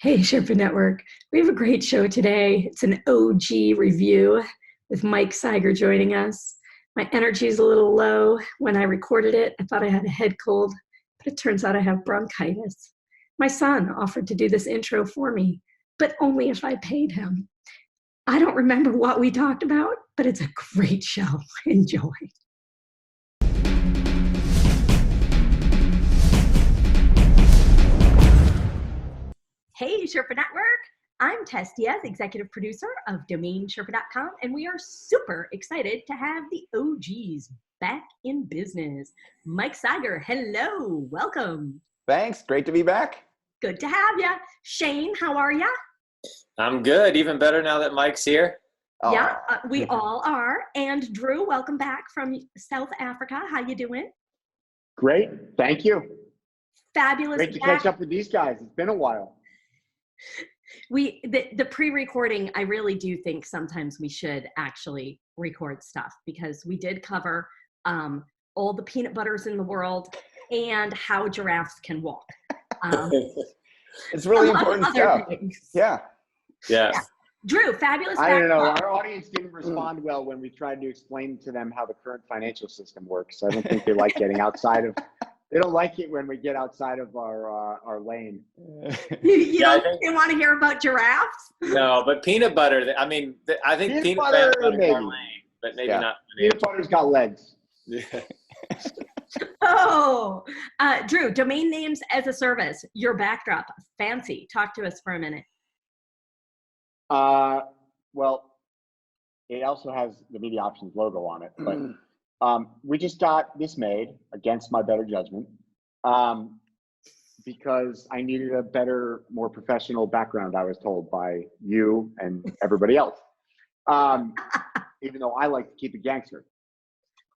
Hey, Sherpa Network. We have a great show today. It's an OG review with Mike Cyger joining us. My energy is a little low. When I recorded it, I thought I had a head cold, but it turns out I have bronchitis. My son offered to do this intro for me, but only if I paid him. I don't remember what we talked about, but it's a great show. Enjoy. Hey, Sherpa Network. I'm Tess Diaz, executive producer of DomainSherpa.com, and we are super excited to have the OGs back in business. Mike Cyger, hello, welcome. Thanks, great to be back. Good to have you. Shane, how are you? I'm good, even better now that Mike's here. Yeah, we all are. And Drew, welcome back from South Africa. How you doing? Great, thank you. Fabulous. Great to catch up with these guys. It's been a while. The pre-recording, I really do think sometimes we should actually record stuff because we did cover all the peanut butters in the world and how giraffes can walk. It's really important stuff. Yeah. Drew, fabulous. I don't know. Our audience didn't respond well when we tried to explain to them how the current financial system works. I don't think they like getting outside of. They don't like it when we get outside of our lane. You don't want to hear about giraffes? No, but peanut butter. I mean, I think peanut butter is more lame, but maybe not. Peanut butter's got legs. Yeah. Oh, Drew, domain names as a service. Your backdrop, fancy. Talk to us for a minute. Well, it also has the Media Options logo on it, but. We just got this made against my better judgment because I needed a better, more professional background, I was told by you and everybody else, even though I like to keep it gangster.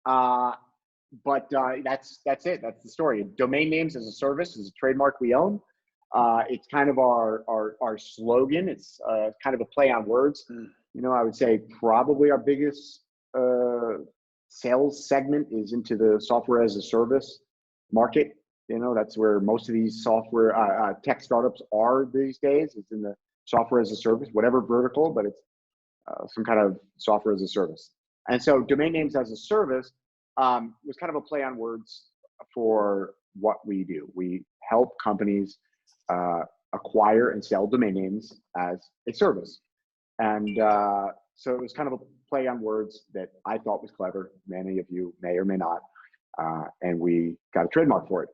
But that's it. That's the story. Domain names as a service is a trademark we own. It's kind of our slogan. It's kind of a play on words. You know, I would say probably our biggest sales segment is into the software as a service market. You know, that's where most of these software tech startups are these days. It's in the software as a service, whatever vertical, but it's some kind of software as a service. And so domain names as a service was kind of a play on words for what we do. We help companies acquire and sell domain names as a service. And so it was kind of a play on words that I thought was clever. Many of you may or may not. And we got a trademark for it.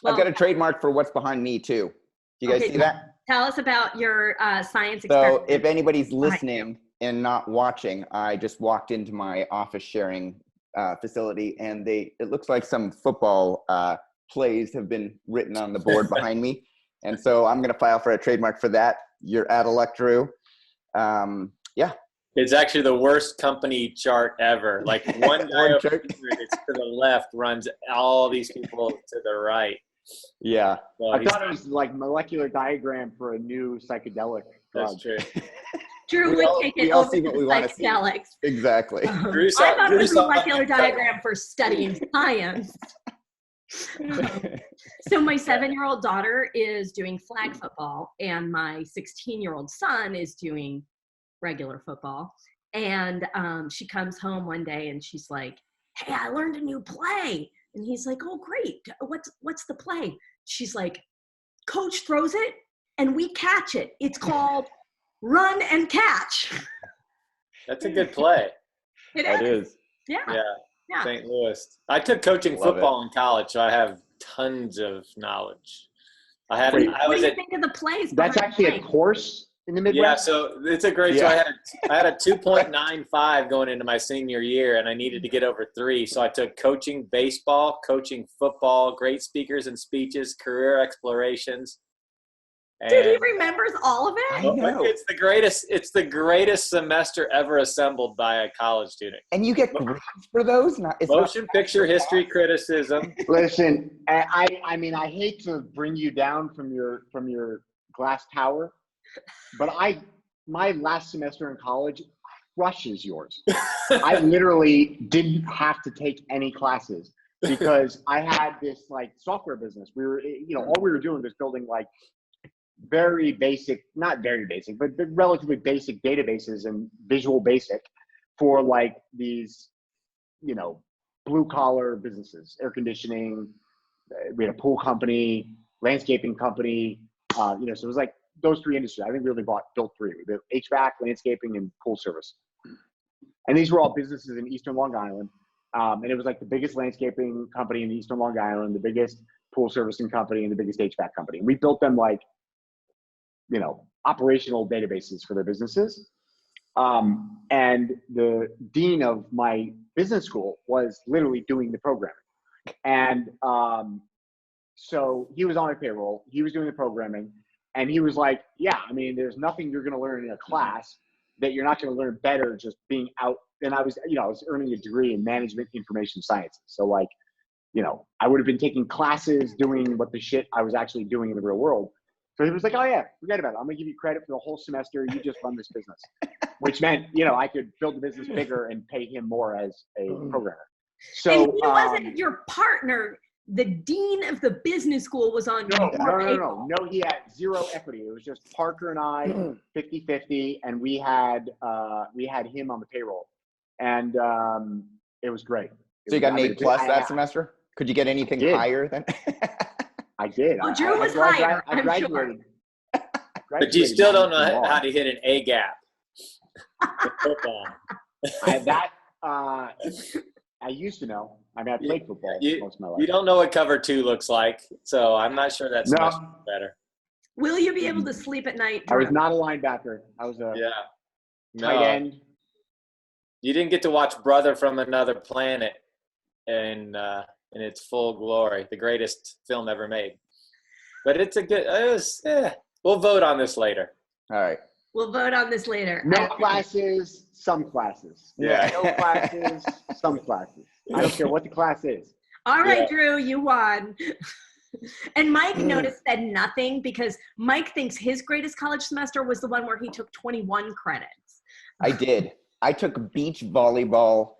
I've got a trademark for what's behind me too. Do you guys see that? Tell us about your science experiment. So if anybody's listening and not watching, I just walked into my office sharing facility and it looks like some football plays have been written on the board behind me. And so I'm going to file for a trademark for that. You're out of luck, Drew. Yeah. It's actually the worst company chart ever. Like one guy over here that's to the left runs all these people to the right. Yeah. So I thought it was like molecular diagram for a new psychedelic drug. That's true. Drew would take it over to psychedelics. Exactly. I thought it was a molecular diagram for studying science. So my 7-year-old daughter is doing flag football and my 16-year-old son is doing regular football. And she comes home one day and she's like, "Hey, I learned a new play." And he's like, "Oh, great. What's the play?" She's like, "Coach throws it and we catch it. It's called run and catch." That's a good play. It is. Yeah. St. Louis. I took coaching football in college, so I have tons of knowledge. What do you think of the plays? That's actually a course in the Midwest? Yeah, so it's a great. So I had a 2.95 going into my senior year, and I needed to get over 3. So I took coaching baseball, coaching football, great speakers and speeches, career explorations. Dude, he remembers all of it? I know. It's the greatest. It's the greatest semester ever assembled by a college student. And you get grades for those? Motion picture history criticism. Listen, I mean, I hate to bring you down from your glass tower, but my last semester in college crushes yours. I literally didn't have to take any classes because I had this like software business. We were, all we were doing was building like very basic, not very basic, but relatively basic databases and Visual Basic for like these, you know, blue collar businesses, air conditioning. We had a pool company, landscaping company. You know, so it was like those three industries. I think we only built three: the HVAC, landscaping, and pool service. And these were all businesses in Eastern Long Island. And it was like the biggest landscaping company in Eastern Long Island, the biggest pool servicing company, and the biggest HVAC company. And we built them like, you know, operational databases for their businesses. And the dean of my business school was literally doing the programming. And so he was on my payroll, he was doing the programming, and he was like, yeah, I mean, there's nothing you're going to learn in a class that you're not going to learn better just being out. And I was, you know, I was earning a degree in management information sciences. So like, you know, I would have been taking classes doing what the shit I was actually doing in the real world. So he was like, oh yeah, forget about it. I'm gonna give you credit for the whole semester. You just run this business, which meant, you know, I could build the business bigger and pay him more as a programmer. So and he wasn't your partner. The dean of the business school was on your payroll. No, he had zero equity. It was just Parker and I, 50-50, and we had him on the payroll. And it was great. So you got an A+ that semester? Could you get anything higher than? I did. Well, Drew was higher, I'm sure. But you still don't know how to hit an A gap. I used to know. I mean, I played football most of my life. You don't know what cover 2 looks like, so I'm not sure that's much better. Will you be able to sleep at night, Drew? I was not a linebacker. I was a tight end. You didn't get to watch Brother from Another Planet in its full glory, the greatest film ever made. But it's a good. We'll vote on this later. All right. We'll vote on this later. No classes, some classes. Yeah. No classes, some classes. I don't care what the class is. All right, Drew, you won. And Mike noticed said nothing because Mike thinks his greatest college semester was the one where he took 21 credits. I did. I took beach volleyball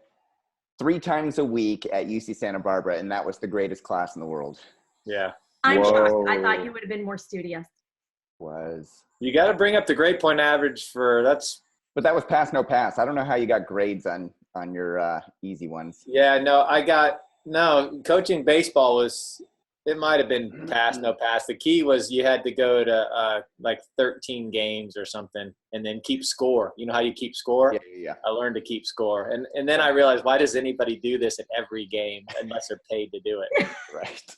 3 times a week at UC Santa Barbara, and that was the greatest class in the world. Yeah. I'm shocked. I thought you would have been more studious. You got to bring up the grade point average But that was pass, no pass. I don't know how you got grades on your easy ones. Yeah, coaching baseball it might have been pass, no pass. The key was you had to go to like 13 games or something and then keep score. You know how you keep score? Yeah. I learned to keep score. And then I realized, why does anybody do this in every game unless they're paid to do it? Right.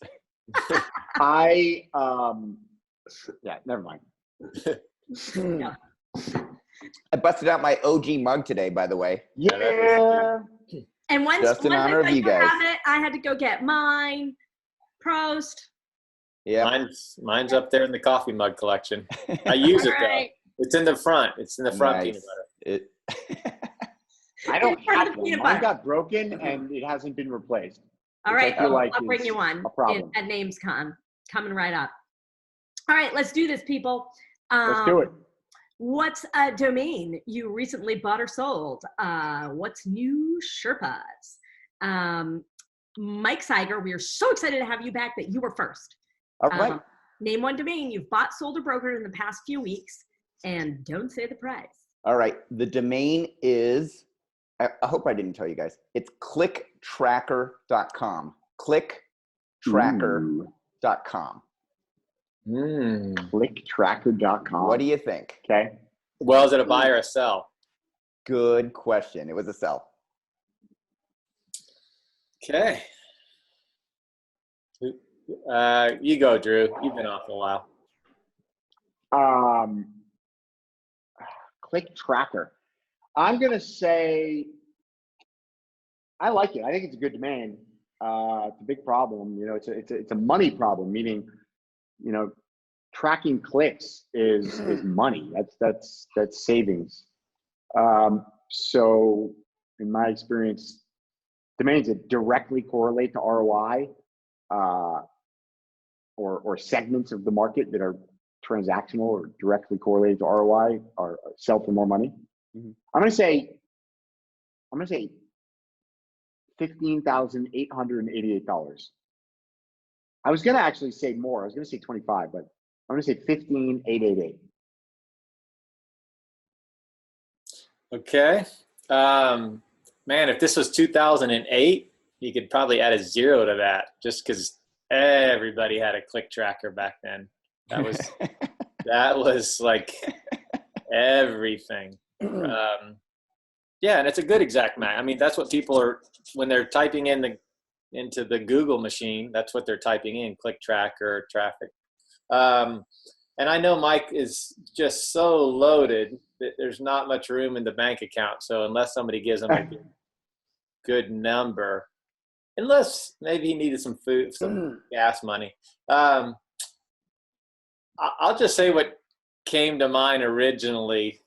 Never mind. Yeah. I busted out my OG mug today, by the way. Yeah. And once Just in honor of you guys. I had to go get mine. Prost. Yeah. Mine's up there in the coffee mug collection. I use it though. It's in the front. It's in the front peanut butter. I don't have one. Mine got broken and it hasn't been replaced. All right, I'll bring you one at NamesCon. Coming right up. All right, let's do this, people. Let's do it. What's a domain you recently bought or sold? What's new, Sherpas? Mike Cyger, we are so excited to have you back that you were first. All right. Name one domain you've bought, sold, or brokered in the past few weeks, and don't say the price. All right. The domain is, I hope I didn't tell you guys, it's clicktracker.com. Clicktracker.com. Clicktracker.com. What do you think? Okay. Well, is it a buy or a sell? Good question. It was a sell. Okay. You go, Drew. You've been off a while. Click Tracker. I'm gonna say I like it. I think it's a good domain. It's a big problem. You know, it's a money problem. Meaning, you know, tracking clicks is money. That's savings. So in my experience, domains that directly correlate to ROI, or segments of the market that are transactional or directly correlated to ROI are sell for more money. Mm-hmm. I'm gonna say $15,888. I was gonna actually say more. I was gonna say 25, but I'm going to say 15888. Okay. Man, if this was 2008, you could probably add a 0 to that just because everybody had a click tracker back then. That was like everything. Yeah, and it's a good exact match. I mean, that's what people are, when they're typing into the Google machine, that's what they're typing in, click tracker or traffic. And I know Mike is just so loaded that there's not much room in the bank account. So unless somebody gives him a good number, unless maybe he needed some food, some gas money. I'll just say what came to mind originally.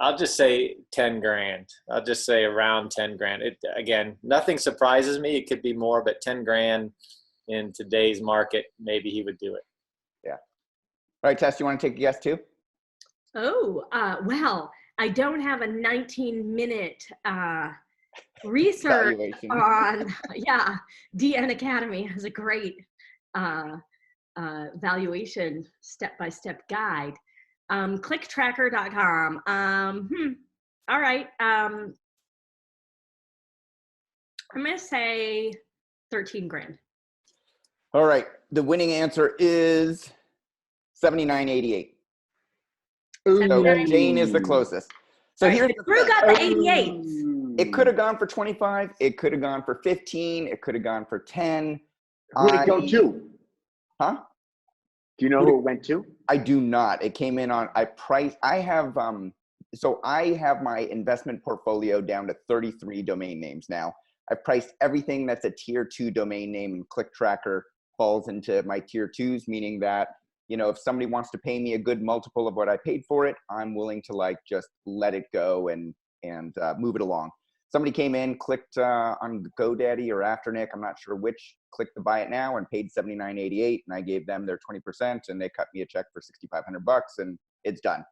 I'll just say 10 grand. I'll just say around 10 grand. Again, nothing surprises me. It could be more, but 10 grand in today's market, maybe he would do it. Yeah. All right, Tess, you want to take a guess too? Oh, well, I don't have a 19-minute research Valuation. on, DN Academy has a great valuation step-by-step guide. Clicktracker.com. All right. I'm going to say 13 grand. All right. The winning answer is 79.88. So Jane is the closest. So here's the Drew thing. got the 88. It could have gone for 25. It could have gone for 15. It could have gone for 10. Who did it go to? Huh? Do you know who it went to? I do not. It came in on, I have my investment portfolio down to 33 domain names now. I've priced everything that's a tier 2 domain name, and Click Tracker falls into my tier 2s, meaning that, you know, if somebody wants to pay me a good multiple of what I paid for it, I'm willing to like just let it go and move it along. Somebody came in, clicked on GoDaddy or Afternic, I'm not sure which, clicked the buy it now and paid $79.88, and I gave them their 20%, and they cut me a check for $6,500, and it's done.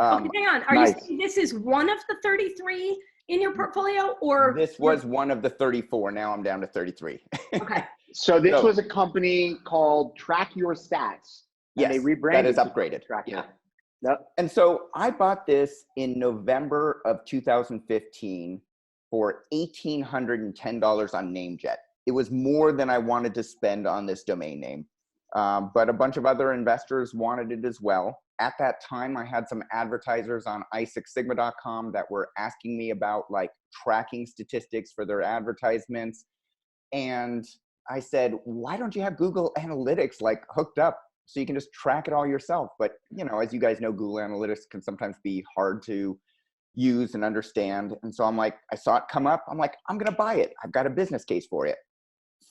Okay, hang on. Are you saying this is one of the 33 in your portfolio, or this was one of the 34? Now I'm down to 33. Okay. So this was a company called Track Your Stats. Yes, they rebranded. That is upgraded. Yeah. Yep. And so I bought this in November of 2015 for $1,810 on NameJet. It was more than I wanted to spend on this domain name, but a bunch of other investors wanted it as well. At that time, I had some advertisers on iSixSigma.com that were asking me about like tracking statistics for their advertisements. And I said, why don't you have Google Analytics like hooked up so you can just track it all yourself? But, you know, as you guys know, Google Analytics can sometimes be hard to use and understand. And so I'm like, I saw it come up. I'm like, I'm going to buy it. I've got a business case for it.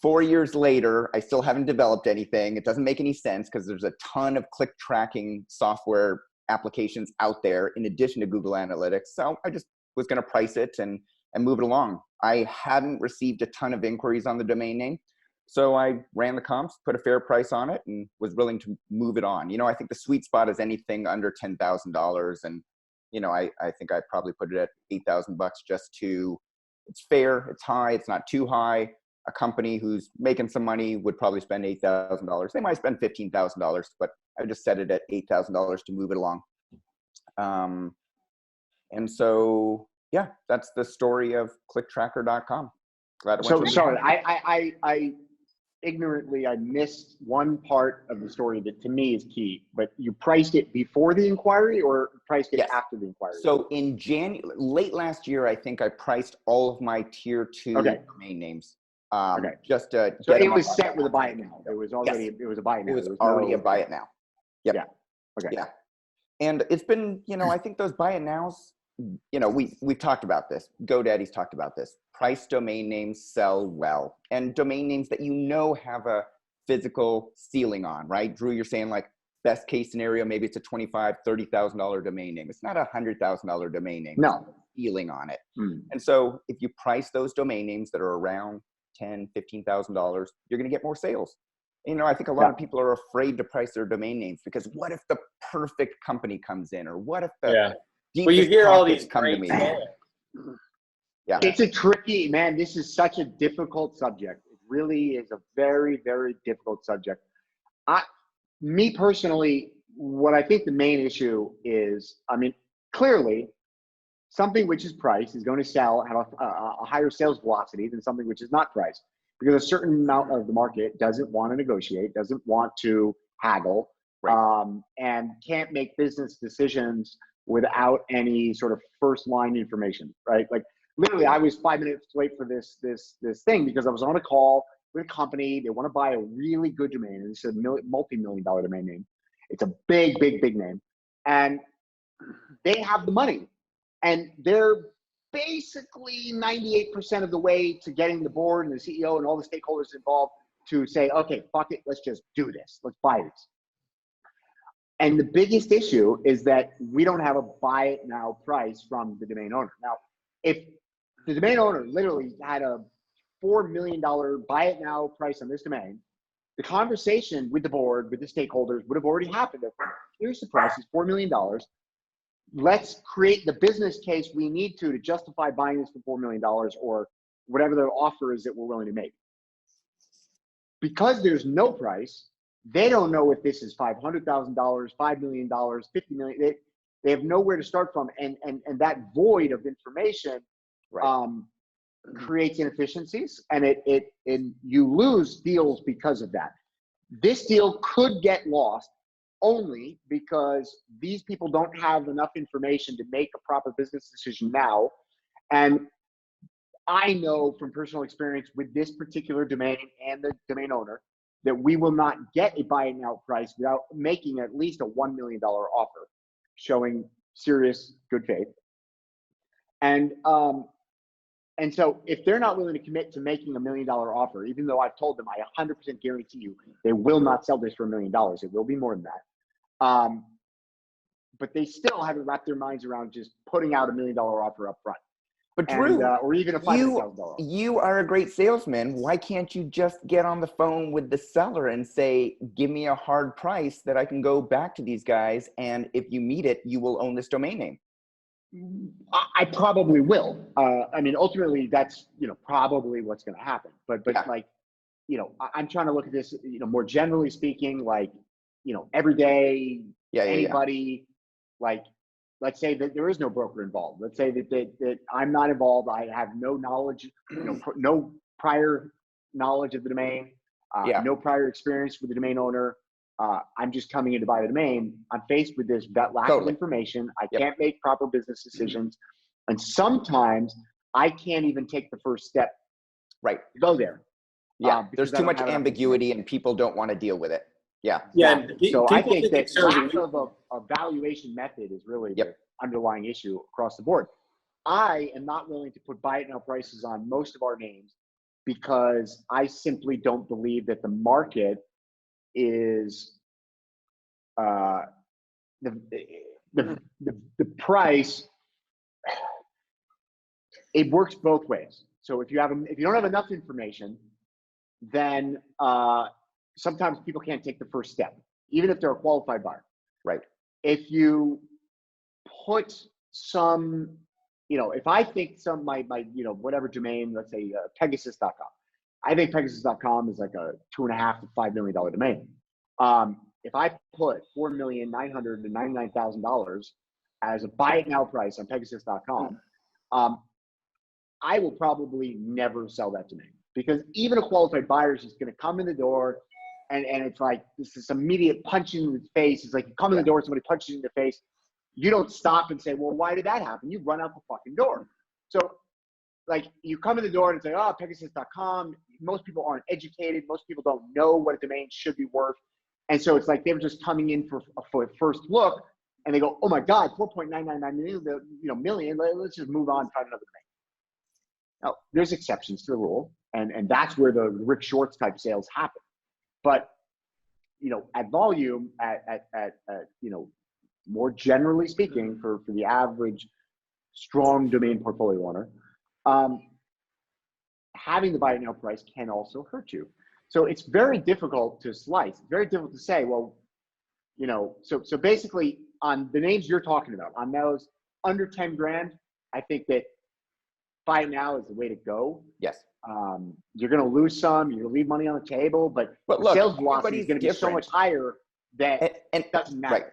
4 years later, I still haven't developed anything. It doesn't make any sense because there's a ton of click tracking software applications out there in addition to Google Analytics. So I just was going to price it and move it along. I hadn't received a ton of inquiries on the domain name. So I ran the comps, put a fair price on it, and was willing to move it on. You know, I think the sweet spot is anything under $10,000. And, you know, I think I probably put it at $8,000 just to, it's fair, it's high, it's not too high. A company who's making some money would probably spend $8,000. They might spend $15,000, but I just set it at $8,000 to move it along. And so, yeah, that's the story of clicktracker.com. Glad it went So sorry, I ignorantly, I missed one part of the story that to me is key, but you priced it before the inquiry or priced it after the inquiry? So in late last year, I think I priced all of my tier 2 domain names. Just to so get it was set with a buy it now. It was already, it was a buy it now. It was already a buy it now. Yep. Yeah. Okay. Yeah. And it's been, you know, I think those buy it nows, you know, we've talked about this. GoDaddy's talked about this. Price domain names sell well, and domain names that you know have a physical ceiling on, right? Drew, you're saying like best case scenario, maybe it's a $25,000, $30,000 domain name. It's not a $100,000 domain name. No. It's a ceiling on it. And so if you price those domain names that are around $10,000, $15,000, you're going to get more sales. You know, I think a lot of people are afraid to price their domain names because what if the perfect company comes in, or what if the well, you hear all these come to great me. Yeah, it's a tricky, man. This is such a difficult subject. It really is a very, very difficult subject. me personally, what I think the main issue is, I mean, clearly something which is priced is going to have a higher sales velocity than something which is not priced, because a certain amount of the market doesn't want to negotiate, doesn't want to haggle, Right. and can't make business decisions without any sort of first line information, right? Like literally I was 5 minutes late for this thing because I was on a call with a company. They want to buy a really good domain, and it's a multi-million-dollar domain name. It's a big name, and they have the money, and they're basically 98% of the way to getting the board and the CEO and all the stakeholders involved to say, okay, fuck it, let's just do this. Let's buy this. And the biggest issue is that we don't have a buy it now price from the domain owner. Now, if the domain owner literally had a $4 million buy it now price on this domain, the conversation with the board, with the stakeholders would have already happened. Here's the price, it's $4 million. Let's create the business case we need to justify buying this for $4 million or whatever the offer is that we're willing to make. Because there's no price, they don't know if this is $500,000, $5 million, $50 million. They have nowhere to start from. And that void of information Right. creates inefficiencies, and you lose deals because of that. This deal could get lost only because these people don't have enough information to make a proper business decision now. And I know from personal experience with this particular domain and the domain owner that we will not get a buy it now price without making at least a $1 million offer, showing serious good faith. And so if they're not willing to commit to making $1 million offer, even though I've told them I 100% guarantee you they will not sell this for $1 million, it will be more than that. But they still haven't wrapped their minds around just putting out $1 million offer up front. But Drew, or even a $500,000. You are a great salesman. Why can't you just get on the phone with the seller and say, give me a hard price that I can go back to these guys, and if you meet it, you will own this domain name? I probably will. I mean, ultimately, that's probably what's going to happen. But Yeah. like, I'm trying to look at this, more generally speaking, like, every day, anybody, like, let's say that there is no broker involved. Let's say that I'm not involved. I have no knowledge, no prior knowledge of the domain, no prior experience with the domain owner. I'm just coming in to buy the domain. I'm faced with that lack of information. I can't make proper business decisions. And sometimes I can't even take the first step to go there. Yeah, there's too much ambiguity and people don't want to deal with it. Yeah. Yeah. So I think that lack of a valuation method is really the underlying issue across the board. I am not willing to put buy it now prices on most of our names because I simply don't believe that the market is the price. It works both ways. So if you don't have enough information, then sometimes people can't take the first step, even if they're a qualified buyer. Right. If you put some, if I think my whatever domain, let's say Pegasus.com, I think Pegasus.com is like a $2.5 to $5 million domain. If I put $4,999,000 as a buy it now price on Pegasus.com, I will probably never sell that domain because even a qualified buyer is just going to come in the door, and it's like this immediate punching in the face. It's like you come in the door, somebody punches you in the face. You don't stop and say, well, why did that happen? You run out the fucking door. So like you come in the door and say, oh, Pegasus.com. Most people aren't educated. Most people don't know what a domain should be worth. And so it's like they were just coming in for a first look, and they go, oh my God, 4.999 million. Let's just move on and find another domain. Now, there's exceptions to the rule, and that's where the Rick Shorts type sales happen. But at volume, at more generally speaking, for the average strong domain portfolio owner, having the buy it now price can also hurt you. So it's very difficult to slice. It's very difficult to say, well, so basically on the names you're talking about, on those under 10 grand, I think that buy it now is the way to go. Yes. You're going to lose some, you're going to leave money on the table, but look, sales velocity is going to be so much higher that and doesn't matter. Right.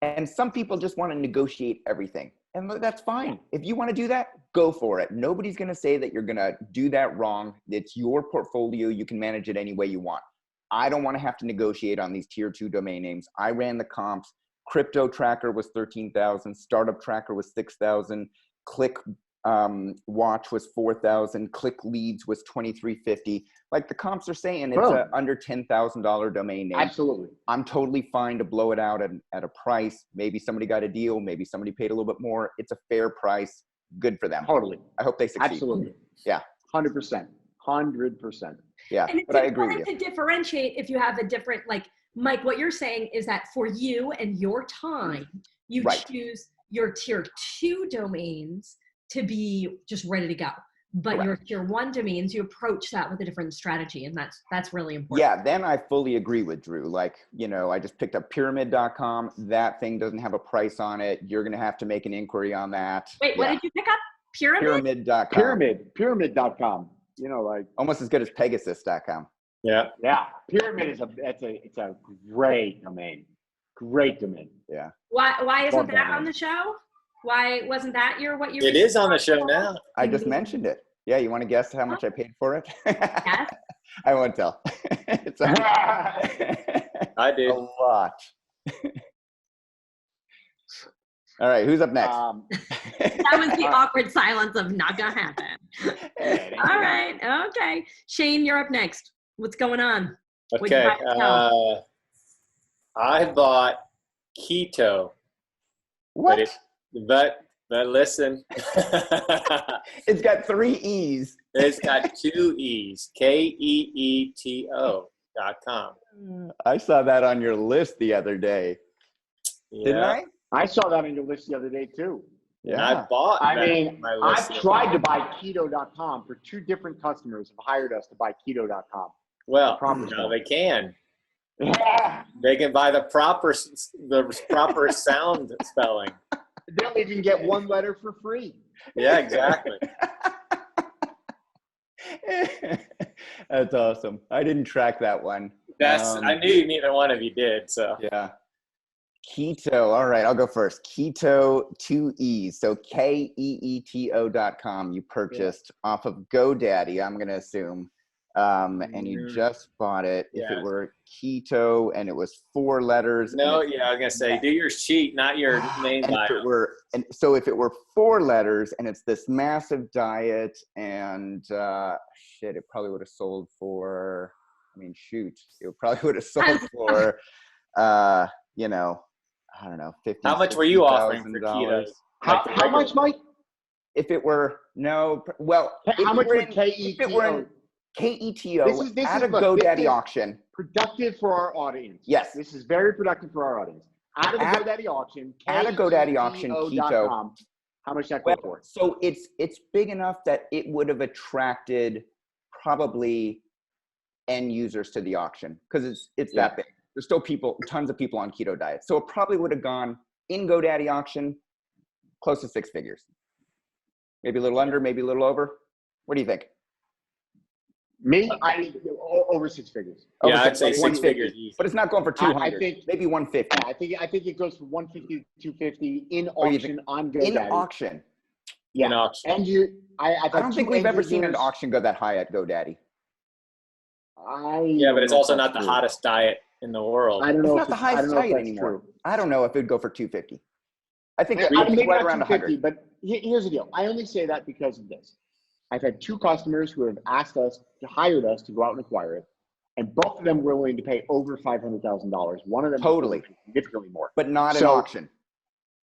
And some people just want to negotiate everything. And that's fine. If you want to do that, go for it. Nobody's going to say that you're going to do that wrong. It's your portfolio. You can manage it any way you want. I don't want to have to negotiate on these tier 2 domain names. I ran the comps. Crypto Tracker was 13,000. Startup Tracker was 6,000. Click Watch was 4,000. Click Leads was 2,350. Like the comps are saying, it's a under $10,000 domain name. Absolutely. I'm totally fine to blow it out at a price. Maybe somebody got a deal. Maybe somebody paid a little bit more. It's a fair price. Good for them. Totally. I hope they succeed. Absolutely. Yeah. 100%. 100%. Yeah. And But I agree with you. to differentiate if you have a different, like Mike, what you're saying is that for you and your time, you choose your tier 2 domains to be just ready to go. But your tier 1 domains, you approach that with a different strategy. And that's really important. Yeah, then I fully agree with Drew. Like, I just picked up pyramid.com. That thing doesn't have a price on it. You're going to have to make an inquiry on that. Wait, what did you pick up? Pyramid.com. Pyramid.com. Like almost as good as Pegasus.com. Yeah. Yeah. Pyramid is it's a great domain. Great domain. Yeah. Why isn't that on the show? Why wasn't that what you? It is on the show now. I just mentioned it. Yeah, you want to guess how much I paid for it? Yes. I won't tell. It's I do. A lot. All right, who's up next? That was the awkward silence of not gonna happen. All right, okay. Shane, you're up next. What's going on? Okay. I bought Keto. What? But listen. It's got 3 E's. It's got 2 E's. KEETO.com. I saw that on your list the other day. Yeah. Didn't I? I saw that on your list the other day too. Yeah. I bought my list. I've tried to buy Keto.com for 2 different customers have hired us to buy Keto.com. Well, no, they can. Yeah. They can buy the proper sound spelling. Then they can get 1 letter for free. Yeah, exactly. That's awesome. I didn't track that one. I knew neither one of you did. So yeah. Keto. All right, I'll go first. Keto, 2 E's. So KEETO.com. You purchased off of GoDaddy, I'm going to assume. And you just bought it. If it were Keto and it was 4 letters. No, I was going to say, do your sheet, not your name. So if it were 4 letters and it's this massive diet and it probably would have sold for, it probably would have sold for, I don't know, 50. How much were you offering for Keto? How much, Mike? If it were, how much would KETO? KETO at a GoDaddy auction. Productive for our audience. Yes. This is very productive for our audience. At a GoDaddy auction, Keto. How much that go for? So it's big enough that it would have attracted probably end users to the auction because it's that big. There's still tons of people on keto diet. So it probably would have gone in GoDaddy auction close to 6 figures. Maybe a little under, maybe a little over. What do you think? Me, I over 6 figures. Yeah, I'd say 6 figures. But it's not going for 200. I think maybe 150. I think it goes from 150 to 250 in auction on GoDaddy. In auction. Yeah. In auction. And I don't think we've ever seen an auction go that high at GoDaddy. Yeah, but it's also not the hottest diet in the world. I don't know. It's not the highest diet anymore. I don't know if it'd go for 250. I think right around 100. But here's the deal. I only say that because of this. I've had 2 customers who have hired us to go out and acquire it, and both of them were willing to pay over $500,000. One of them totally significantly more, but not an auction.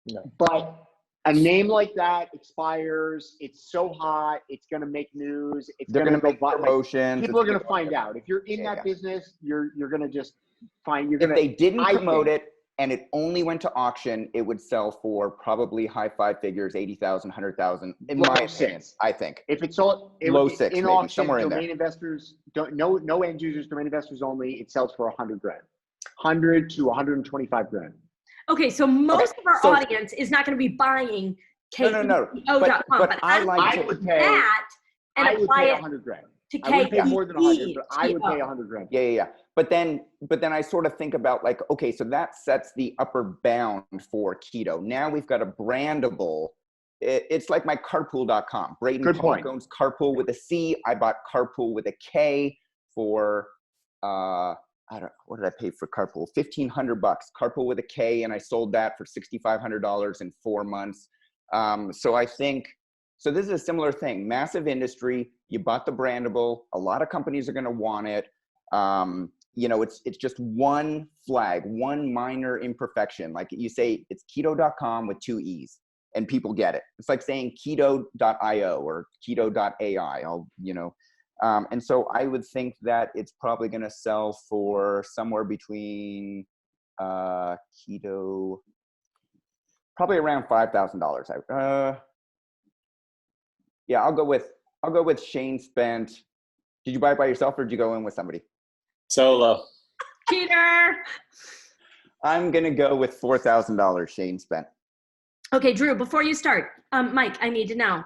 No. But a name like that expires. It's so hot. It's going to make news. They're going to make promotions. People are going to find out. If you're in that business, you're going to just find. If they didn't promote it and it only went to auction, it would sell for probably high 5 figures, 80,000, 100,000. In my opinion, I think. If it's sold low 6, in maybe, auction, somewhere in domain there. investors no end users, domain investors only. It sells for $100,000, 100 to 125 grand. Okay, so most of our audience is not going to be buying KETO.com, but I like I would pay $100,000 To I wouldn't pay more than 100, but I would pay Keto. 100 grand. Yeah. But then I sort of think about like, okay, so that sets the upper bound for keto. Now we've got a brandable. It's like my carpool.com. Braden Good Clark point. owns Carpool with a C. I bought Carpool with a K for what did I pay for Carpool? $1,500. Carpool with a K, and I sold that for $6,500 in 4 months. So I think this is a similar thing. Massive industry. You bought the brandable. A lot of companies are going to want it. It's just one flag, one minor imperfection. Like you say, it's keto.com with 2 E's, and people get it. It's like saying keto.io or keto.ai. And so I would think that it's probably going to sell for somewhere between keto, probably around $5,000. Yeah, I'll go with Shane spent. Did you buy it by yourself or did you go in with somebody? Solo. Cheater. I'm going to go with $4,000 Shane spent. Okay, Drew, before you start, Mike, I need to know.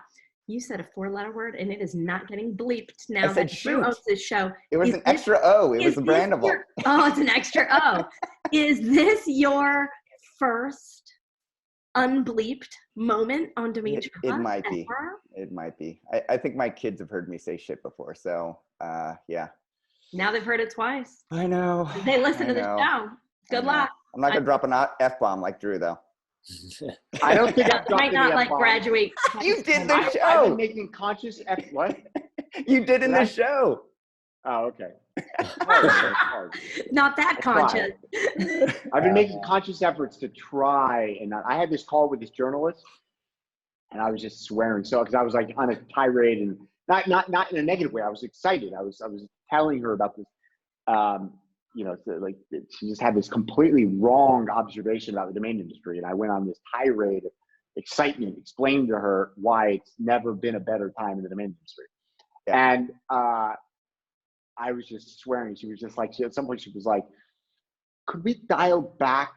You said a 4-letter word and it is not getting bleeped now that Drew owns this show. It was an extra O. It was a brandable. It's an extra O. Is this your first unbleeped moment on DomainSherpa? It might be. It might be. I think my kids have heard me say shit before. So, yeah. Now they've heard it twice. I know. They listen to the show. Good luck. I'm not going to drop an F-bomb like Drew, though. I don't think I've might not graduate. You did the show. I've been making conscious what? You did in the show. Oh, okay. Not that conscious. I've been making conscious efforts to try and not. I had this call with this journalist, and I was just swearing because I was like on a tirade and not in a negative way. I was excited. I was telling her about this. She just had this completely wrong observation about the domain industry. And I went on this tirade of excitement, explaining to her why it's never been a better time in the domain industry. Yeah. And I was just swearing. She was just like, at some point she was like, could we dial back?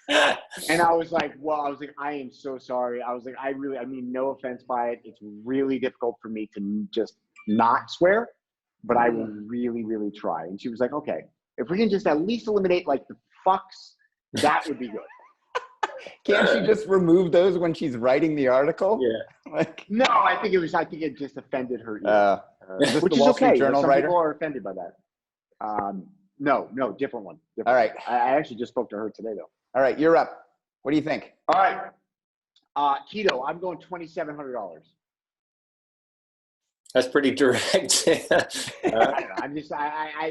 And I was like, I am so sorry. I was like, I mean no offense by it. It's really difficult for me to just not swear. But I will really, really try. And she was like, okay, if we can just at least eliminate like the fucks, that would be good. Can't she just remove those when she's writing the article? Yeah. No, I think it just offended her. Which is okay. Some people are offended by that. No, different one. All right. I actually just spoke to her today though. All right, you're up. What do you think? All right. Keto, I'm going $2,700. That's pretty direct. I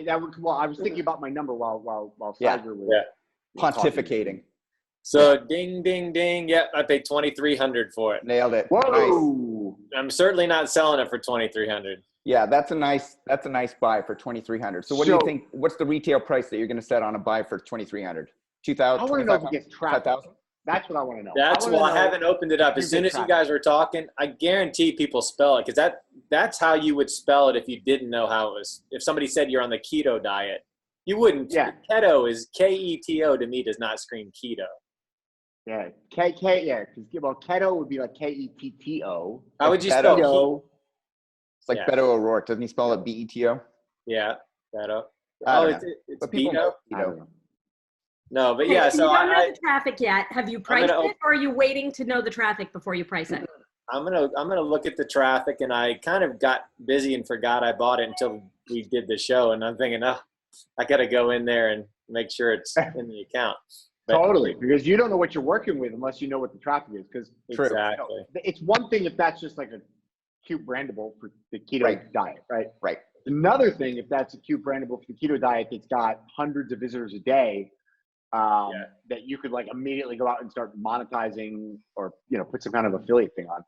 don't know. I was thinking about my number while Cyger was pontificating. So ding, ding, ding. Yep, I paid $2,300 for it. Nailed it. Whoa! Nice. I'm certainly not selling it for $2,300. Yeah, that's a nice buy for $2,300. So what do you think? What's the retail price that you're going to set on a buy for $2,300? 2,000. I want to know if it gets tracked. 5,000. That's what I want to know. That's why I haven't opened it up. As soon as you guys were talking, I guarantee people spell it because that's how you would spell it if you didn't know how it was. If somebody said you're on the keto diet, you wouldn't. Yeah. Keto is Keto to me does not scream keto. Yeah. Well, keto would be like Ketto. How would you spell keto? It's like Beto O'Rourke. Doesn't he spell it Beto? Yeah, Beto. It's Beto. No, but yeah. So you don't know the traffic yet. Have you priced it, or are you waiting to know the traffic before you price it? I'm gonna look at the traffic, and I kind of got busy and forgot I bought it until we did the show, and I'm thinking, I got to go in there and make sure it's in the account. But totally, because you don't know what you're working with unless you know what the traffic is. Because exactly, it's one thing if that's just like a cute brandable for the keto diet, right? Right. Another thing if that's a cute brandable for the keto diet that's got hundreds of visitors a day. That you could like immediately go out and start monetizing or, put some kind of affiliate thing on.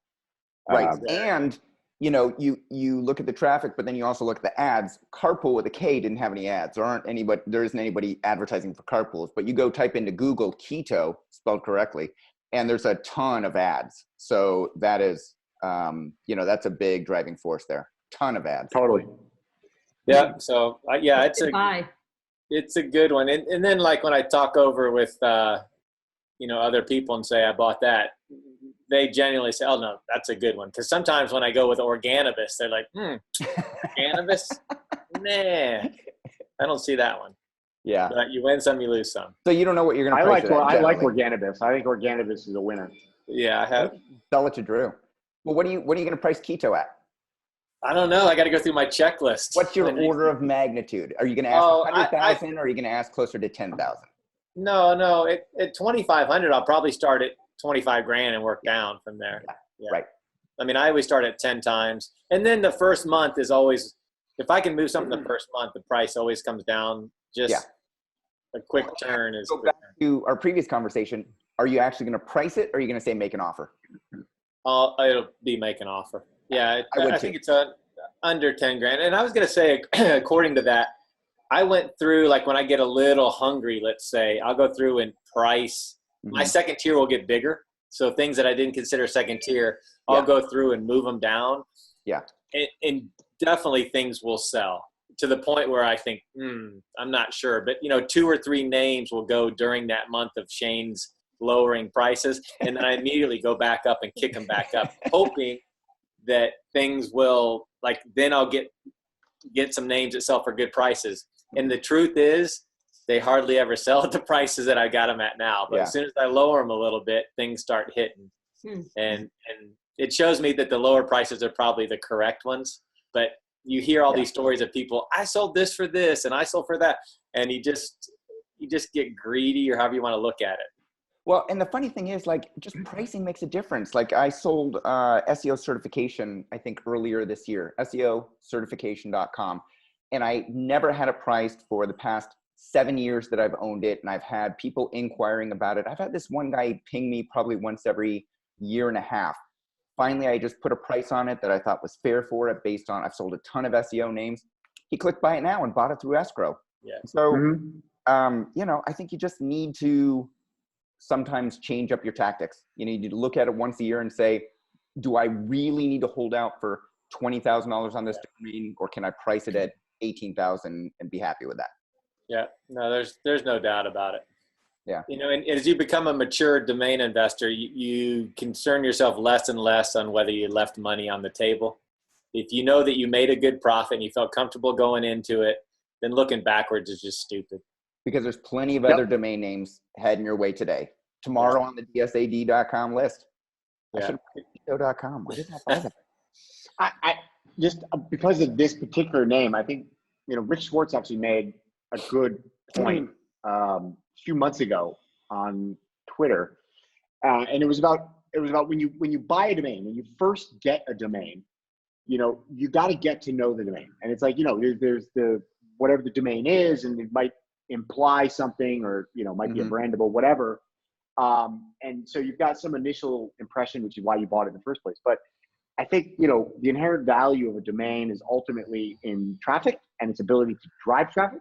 Right. And, you look at the traffic, but then you also look at the ads. Carpool with a K didn't have any ads. There isn't anybody advertising for carpools, but you go type into Google keto spelled correctly, and there's a ton of ads. So that is, that's a big driving force there. Ton of ads. Totally. Yeah. So it's a good one. And then like when I talk over with, other people and say, I bought that, they genuinely say, oh no, that's a good one. Because sometimes when I go with Organibus, they're like, Organibus? Nah, I don't see that one. Yeah. But you win some, you lose some. So you don't know what you're going to price it at, I like generally. Organibus. I think Organibus is a winner. Yeah, I have. Sell it to Drew. Well, what are you going to price Keto at? I don't know. I got to go through my checklist. What's your order of magnitude? Are you going to ask 100,000 or are you going to ask closer to 10,000? No. At 2,500, I'll probably start at 25 grand and work down from there. Yeah. Right. I mean, I always start at 10 times. And then the first month is always, if I can move something the first month, the price always comes down. Just a quick turn is. Go back to our previous conversation. Are you actually going to price it or are you going to say make an offer? It'll be make an offer. Yeah, I think it's under 10 grand. And I was going to say, according to that, I went through, like when I get a little hungry, let's say, I'll go through and price. My second tier will get bigger. So things that I didn't consider second tier, I'll go through and move them down. Yeah. And definitely things will sell to the point where I think, I'm not sure. But, 2 or 3 names will go during that month of Shane's lowering prices. And then I immediately go back up and kick them back up, hoping that things will, like, then I'll get some names that sell for good prices. And the truth is, they hardly ever sell at the prices that I got them at now. But as soon as I lower them a little bit, things start hitting. And it shows me that the lower prices are probably the correct ones. But you hear all these stories of people, I sold this for this and I sold for that. And you just get greedy, or however you want to look at it. Well, and the funny thing is, like, just pricing makes a difference. Like, I sold SEO certification, I think, earlier this year, SEOcertification.com. And I never had it priced for the past 7 years that I've owned it. And I've had people inquiring about it. I've had this one guy ping me probably once every year and a half. Finally, I just put a price on it that I thought was fair for it based on, I've sold a ton of SEO names. He clicked buy it now and bought it through escrow. Yeah. So, I think you just need to sometimes change up your tactics. You need to look at it once a year and say, do I really need to hold out for $20,000 on this domain, or can I price it at $18,000 and be happy with that? Yeah, no, there's no doubt about it. Yeah. And as you become a mature domain investor, you concern yourself less and less on whether you left money on the table. If you know that you made a good profit and you felt comfortable going into it, then looking backwards is just stupid. Because there's plenty of other domain names heading your way today. Tomorrow on the DSAD.com list. I should have Keto.com. Why didn't I buy that? I just, because of this particular name, I think, Rich Schwartz actually made a good point a few months ago on Twitter. And it was about when you buy a domain, when you first get a domain, you got to get to know the domain. And it's like, there's the, whatever the domain is, and it might imply something, or, might be a brandable, whatever. And so you've got some initial impression, which is why you bought it in the first place. But I think, the inherent value of a domain is ultimately in traffic and its ability to drive traffic.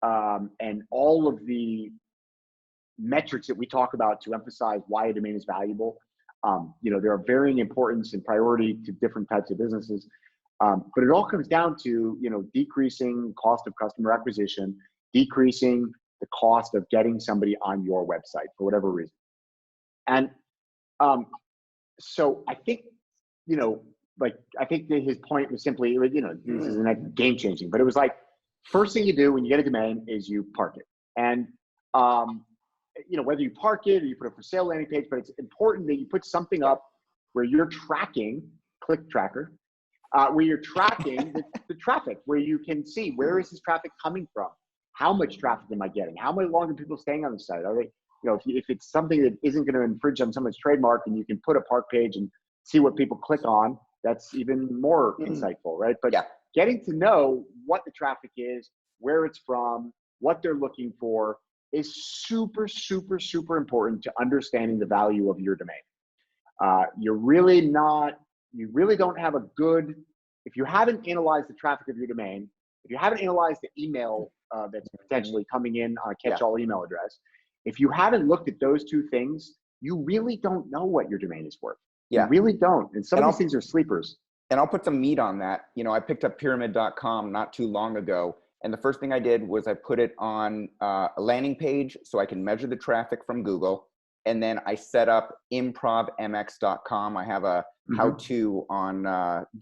And all of the metrics that we talk about to emphasize why a domain is valuable. There are varying importance and priority to different types of businesses. But it all comes down to, decreasing cost of customer acquisition, decreasing the cost of getting somebody on your website for whatever reason. And so I think, I think that his point was simply, this isn't game changing, but it was like, first thing you do when you get a domain is you park it. And, whether you park it or you put a for sale landing page, but it's important that you put something up where you're tracking, click tracker, where you're tracking the traffic, where you can see, where is this traffic coming from? How much traffic am I getting? How long are people staying on the site? Are they, if it's something that isn't going to infringe on someone's trademark, and you can put a park page and see what people click on, that's even more insightful, right? But getting to know what the traffic is, where it's from, what they're looking for is super, super, super important to understanding the value of your domain. You really don't have a good, if you haven't analyzed the traffic of your domain, if you haven't analyzed the email that's potentially coming in on a catch-all email address, if you haven't looked at those two things, you really don't know what your domain is worth. You really don't. And some of these things are sleepers. And I'll put some meat on that. I picked up pyramid.com not too long ago. And the first thing I did was I put it on a landing page so I can measure the traffic from Google. and then I set up improvmx.com. I have a how-to on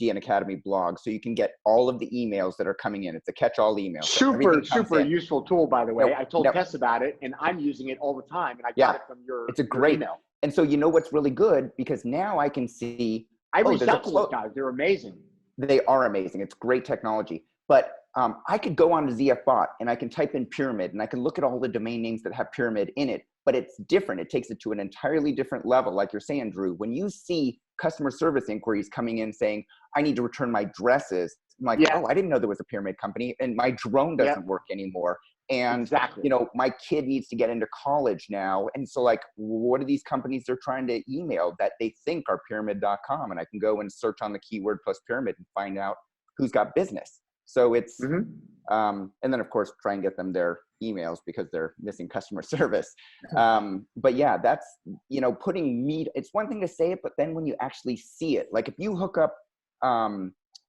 DN Academy blog, so you can get all of the emails that are coming in. It's a catch-all email. So Super useful tool, by the way. Yep. I told Tess about it, and I'm using it all the time, and I got it from your It's a great email. And so you know what's really good, because now I can see. I reached out to those guys. They're amazing. They are amazing. It's great technology. But I could go on to ZFBot and I can type in pyramid and I can look at all the domain names that have pyramid in it, but it's different. It takes it to an entirely different level. Like you're saying, Drew, when you see customer service inquiries coming in saying, I need to return my dresses. I'm like, oh, I didn't know there was a pyramid company, and my drone doesn't work anymore. And, you know, my kid needs to get into college now. And so like, what are these companies they're trying to email that they think are pyramid.com? And I can go and search on the keyword plus pyramid and find out who's got business. So it's, and then of course, try and get them their emails because they're missing customer service. But yeah, that's, you know, putting meat, it's one thing to say it, but then when you actually see it, like if you hook up,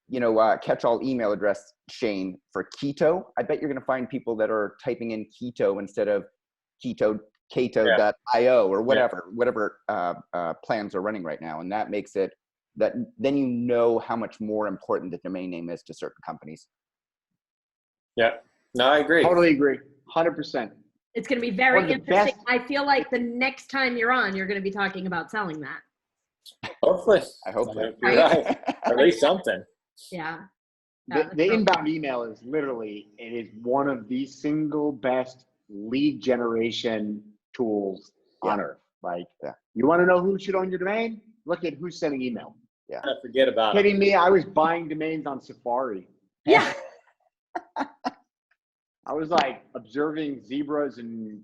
you know, catch-all email address, Shane, for Keto, I bet you're going to find people that are typing in Keto instead of Keto.io or whatever plans are running right now. And that makes it that then you know how much more important the domain name is to certain companies. Yeah, no, I agree. Totally agree. 100%. It's going to be very interesting. I feel like the next time you're on, you're going to be talking about selling that. Hopefully. I hope so. Right. At least something. Yeah. The inbound email is literally, it is one of the single best lead generation tools on earth. Like, you want to know who should own your domain? Look at who's sending email. Yeah. Forget about it. Kidding me? I was buying domains on Safari. Yeah. I was like observing zebras and,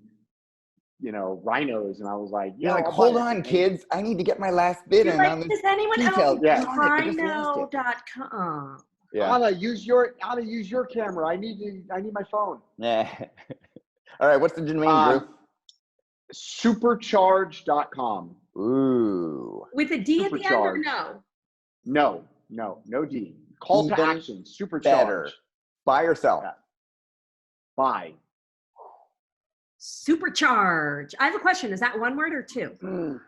you know, rhinos, and I was like, you're like, hold on, kids. I need to get my last bid in on this. Does anyone detail. own rhino.com? Yeah. Anna, use your camera. I need my phone. Yeah. All right. What's the domain, Drew? Supercharge.com. Ooh. With a D at the end or no? No D. Call to action. Supercharge. Better. Buy or sell? Buy. Supercharge. I have a question. Is that one word or two?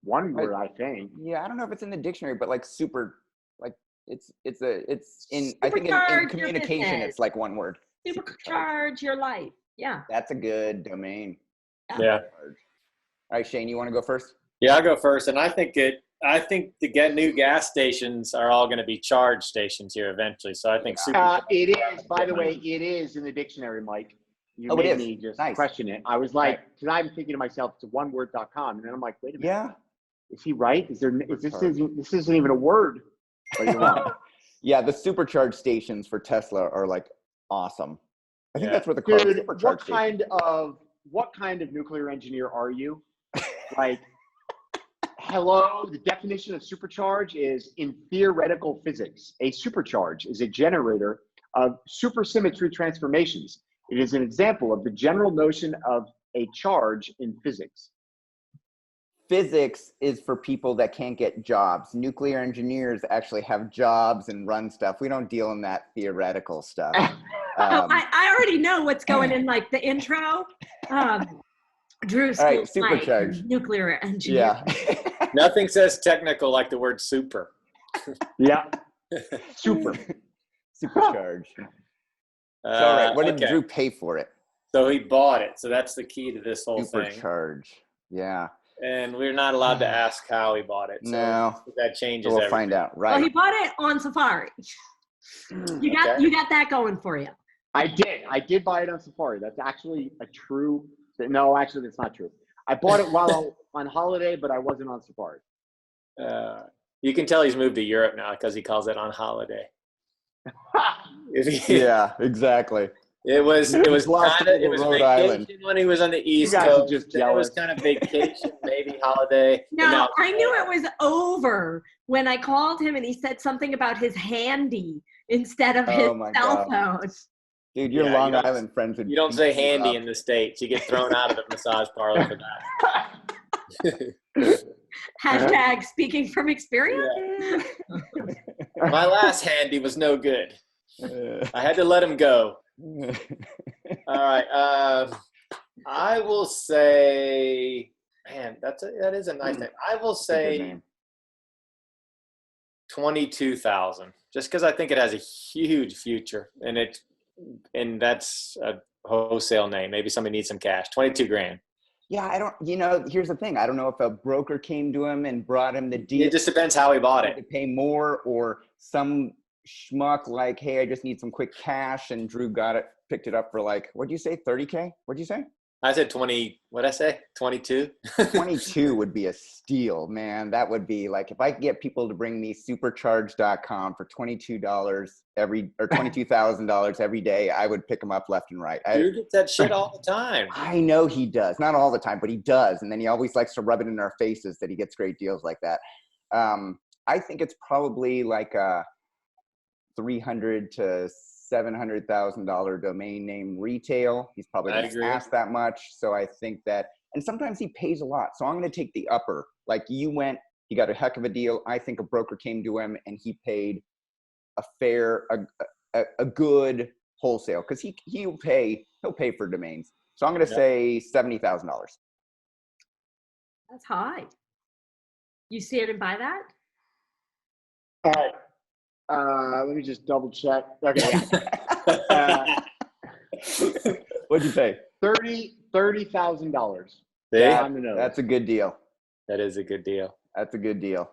One word, I think. Yeah, I don't know if it's in the dictionary, but like super, like it's in. I think in communication, it's like one word. Supercharge your life. Yeah. That's a good domain. Yeah. All right, Shane, you want to go first? Yeah, I'll go first. And I think the new gas stations are all going to be charge stations here eventually. So I think it is, by the way, it is in the dictionary, Mike. You made me just question it. I was like, because I'm thinking to myself, it's a oneword.com. And then I'm like, wait a minute. Yeah. Is he right? This isn't even a word. Yeah, the supercharge stations for Tesla are like awesome. I think that's what they're called. Dude, what kind of nuclear engineer are you? Like, hello, the definition of supercharge is in theoretical physics. A supercharge is a generator of supersymmetry transformations. It is an example of the general notion of a charge in physics. Physics is for people that can't get jobs. Nuclear engineers actually have jobs and run stuff. We don't deal in that theoretical stuff. I already know what's going in like the intro. Drew's supercharge. Nuclear engineer. Yeah. Nothing says technical like the word super. Yeah. Supercharge. So, all right. What did Drew pay for it? So he bought it. So that's the key to this whole thing. Supercharge. Yeah. And we're not allowed to ask how he bought it. So no. That changes we'll everything. Find out. Right. Well, he bought it on Safari. You got that going for you. I did buy it on Safari. That's actually a true. No, actually, that's not true. I bought it while on holiday, but I wasn't on Safari. You can tell he's moved to Europe now because he calls it on holiday. Yeah, exactly. It was kind of Rhode Island when he was on the East Coast. It was kind of vacation, maybe holiday. No, I knew it was over when I called him and he said something about his handy instead of his cell phone. Dude, your Long Island friends would. You don't say handy in the States. You get thrown out of the massage parlor for that. Hashtag speaking from experience. Yeah. My last handy was no good. I had to let him go. All right. I will say, man, that is a nice name. I will That's a good say name. 22,000, just because I think it has a huge future, and that's a wholesale name. Maybe somebody needs some cash. 22 grand. Yeah, I don't, here's the thing. I don't know if a broker came to him and brought him the deal. It just depends how he bought To it. pay more, or some schmuck like, hey, I just need some quick cash, and Drew picked it up for like, what'd you say, 30K? What'd you say? I said 20. What'd I say? 22. 22 would be a steal, man. That would be like, if I could get people to bring me supercharge.com for $22 or $22,000 every day, I would pick them up left and right. Drew gets that shit all the time. I know he does. Not all the time, but he does. And then he always likes to rub it in our faces that he gets great deals like that. I think it's probably like a $300,000 to $700,000 domain name retail. He's probably going to ask that much. So I think that, and sometimes he pays a lot. So I'm going to take the upper. Like you went, he got a heck of a deal. I think a broker came to him and he paid a good wholesale, because he'll pay for domains. So I'm going to say $70,000. That's high. You see it and buy that? All right. Let me just double check. Okay. Yeah. What'd you pay? $30,000. Yeah, on the nose. That's a good deal. that is a good deal. That's a good deal.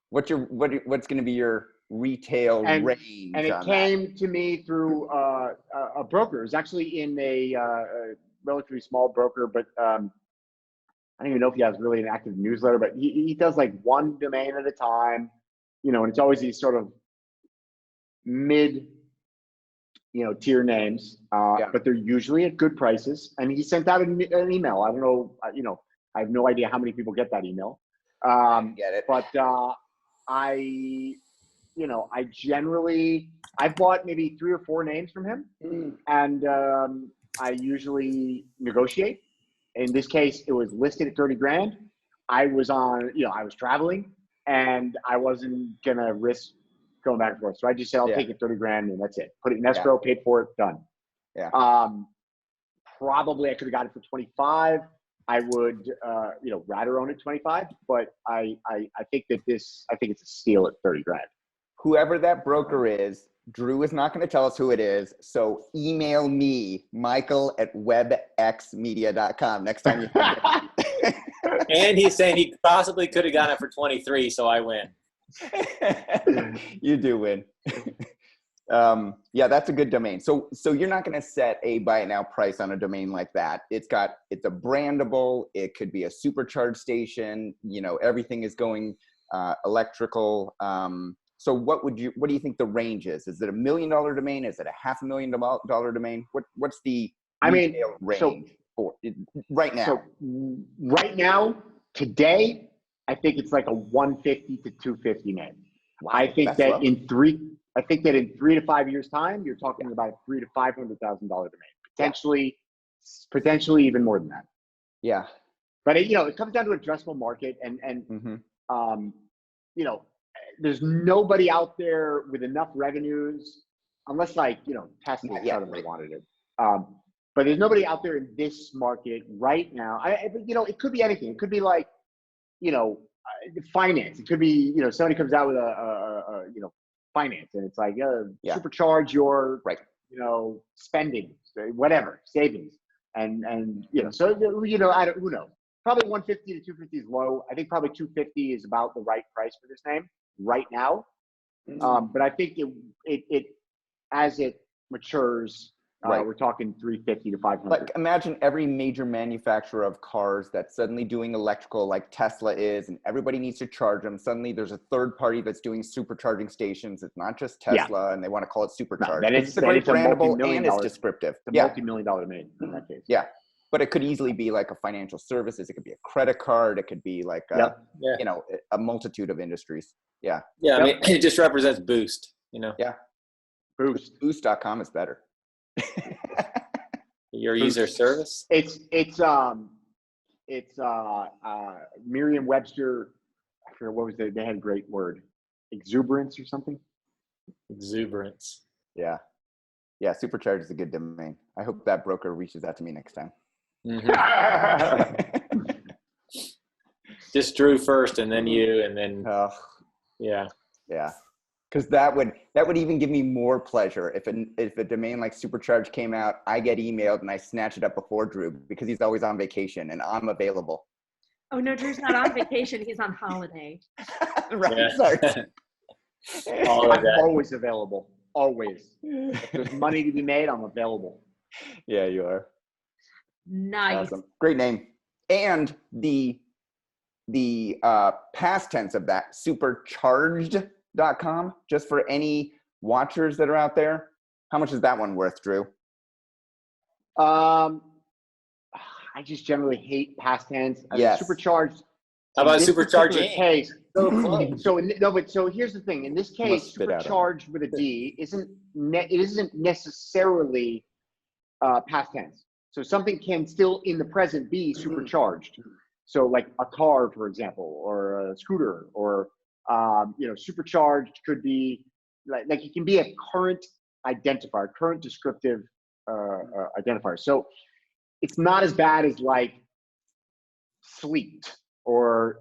What's going to be your retail range? And it on came to me through a broker. It was actually in a relatively small broker, but I don't even know if he has really an active newsletter, but he does like one domain at a time, and it's always these sort of mid, tier names, but they're usually at good prices. And he sent out an email. I don't know, I have no idea how many people get that email. Get it. But I've bought maybe 3 or 4 names from him, and I usually negotiate. In this case, it was listed at 30 grand. I was I was traveling, and I wasn't gonna risk going back and forth. So I just said, I'll take it 30 grand, and that's it. Put it in escrow, paid for it, done. Yeah. Probably I could have got it for 25. I would, rather own it 25, but I think it's a steal at 30 grand. Whoever that broker is, Drew is not going to tell us who it is. So email me, michael@webxmedia.com next time you And he's saying he possibly could have gotten it for 23, so I win. You do win. Yeah, that's a good domain. So you're not going to set a buy it now price on a domain like that. It's a brandable. It could be a supercharged station. Everything is going electrical. So what do you think the range is? Is it $1 million domain? Is it a $500,000 domain? What's the retail range for right now? So right now, today, I think it's like a 150 to 250 name. Wow, I think that in 3 to 5 years time, you're talking about a $300,000 to $500,000 domain, potentially even more than that. Yeah. But it comes down to addressable market, and there's nobody out there with enough revenues, unless Tesla suddenly wanted it. But there's nobody out there in this market right now. It could be anything. It could be like, finance. It could be, somebody comes out with a finance, and it's like, supercharge your, spending, whatever, savings. And so, who knows? Probably 150 to 250 is low. I think probably 250 is about the right price for this name right now. But I think it as it matures, we're talking 350 to 500. Like imagine every major manufacturer of cars that's suddenly doing electrical, like Tesla is, and everybody needs to charge them. Suddenly there's a third party that's doing supercharging stations. It's not just Tesla, and they want to call it supercharged. It's a great brandable and it's descriptive. It's a multi-million-dollar domain in that case. Yeah. But it could easily be like a financial services. It could be a credit card. It could be like a multitude of industries. Yeah. Yeah. I mean, it just represents Boost, Yeah. Boost.com is better. Your user service? It's Merriam-Webster. I forget what was they had a great word. Exuberance or something? Exuberance. Yeah. Yeah. Supercharged is a good domain. I hope that broker reaches out to me next time. Mm-hmm. Just Drew first, and then you, and then yeah. Because that would even give me more pleasure if a domain like Supercharged came out. I get emailed and I snatch it up before Drew because he's always on vacation and I'm available. Oh no, Drew's not on vacation. He's on holiday. Right. Sorry. I'm always available. Always. If there's money to be made, I'm available. Yeah, you are. Nice. Awesome. Great name. And the past tense of that, supercharged.com, just for any watchers that are out there. How much is that one worth, Drew? I just generally hate past tense. Yes. Supercharged. How about supercharging? Case, so here's the thing. In this case, supercharged with a D isn't necessarily past tense. So something can still in the present be supercharged. So like a car, for example, or a scooter, or supercharged could be like it can be a current identifier, current descriptive identifier. So it's not as bad as like sleet or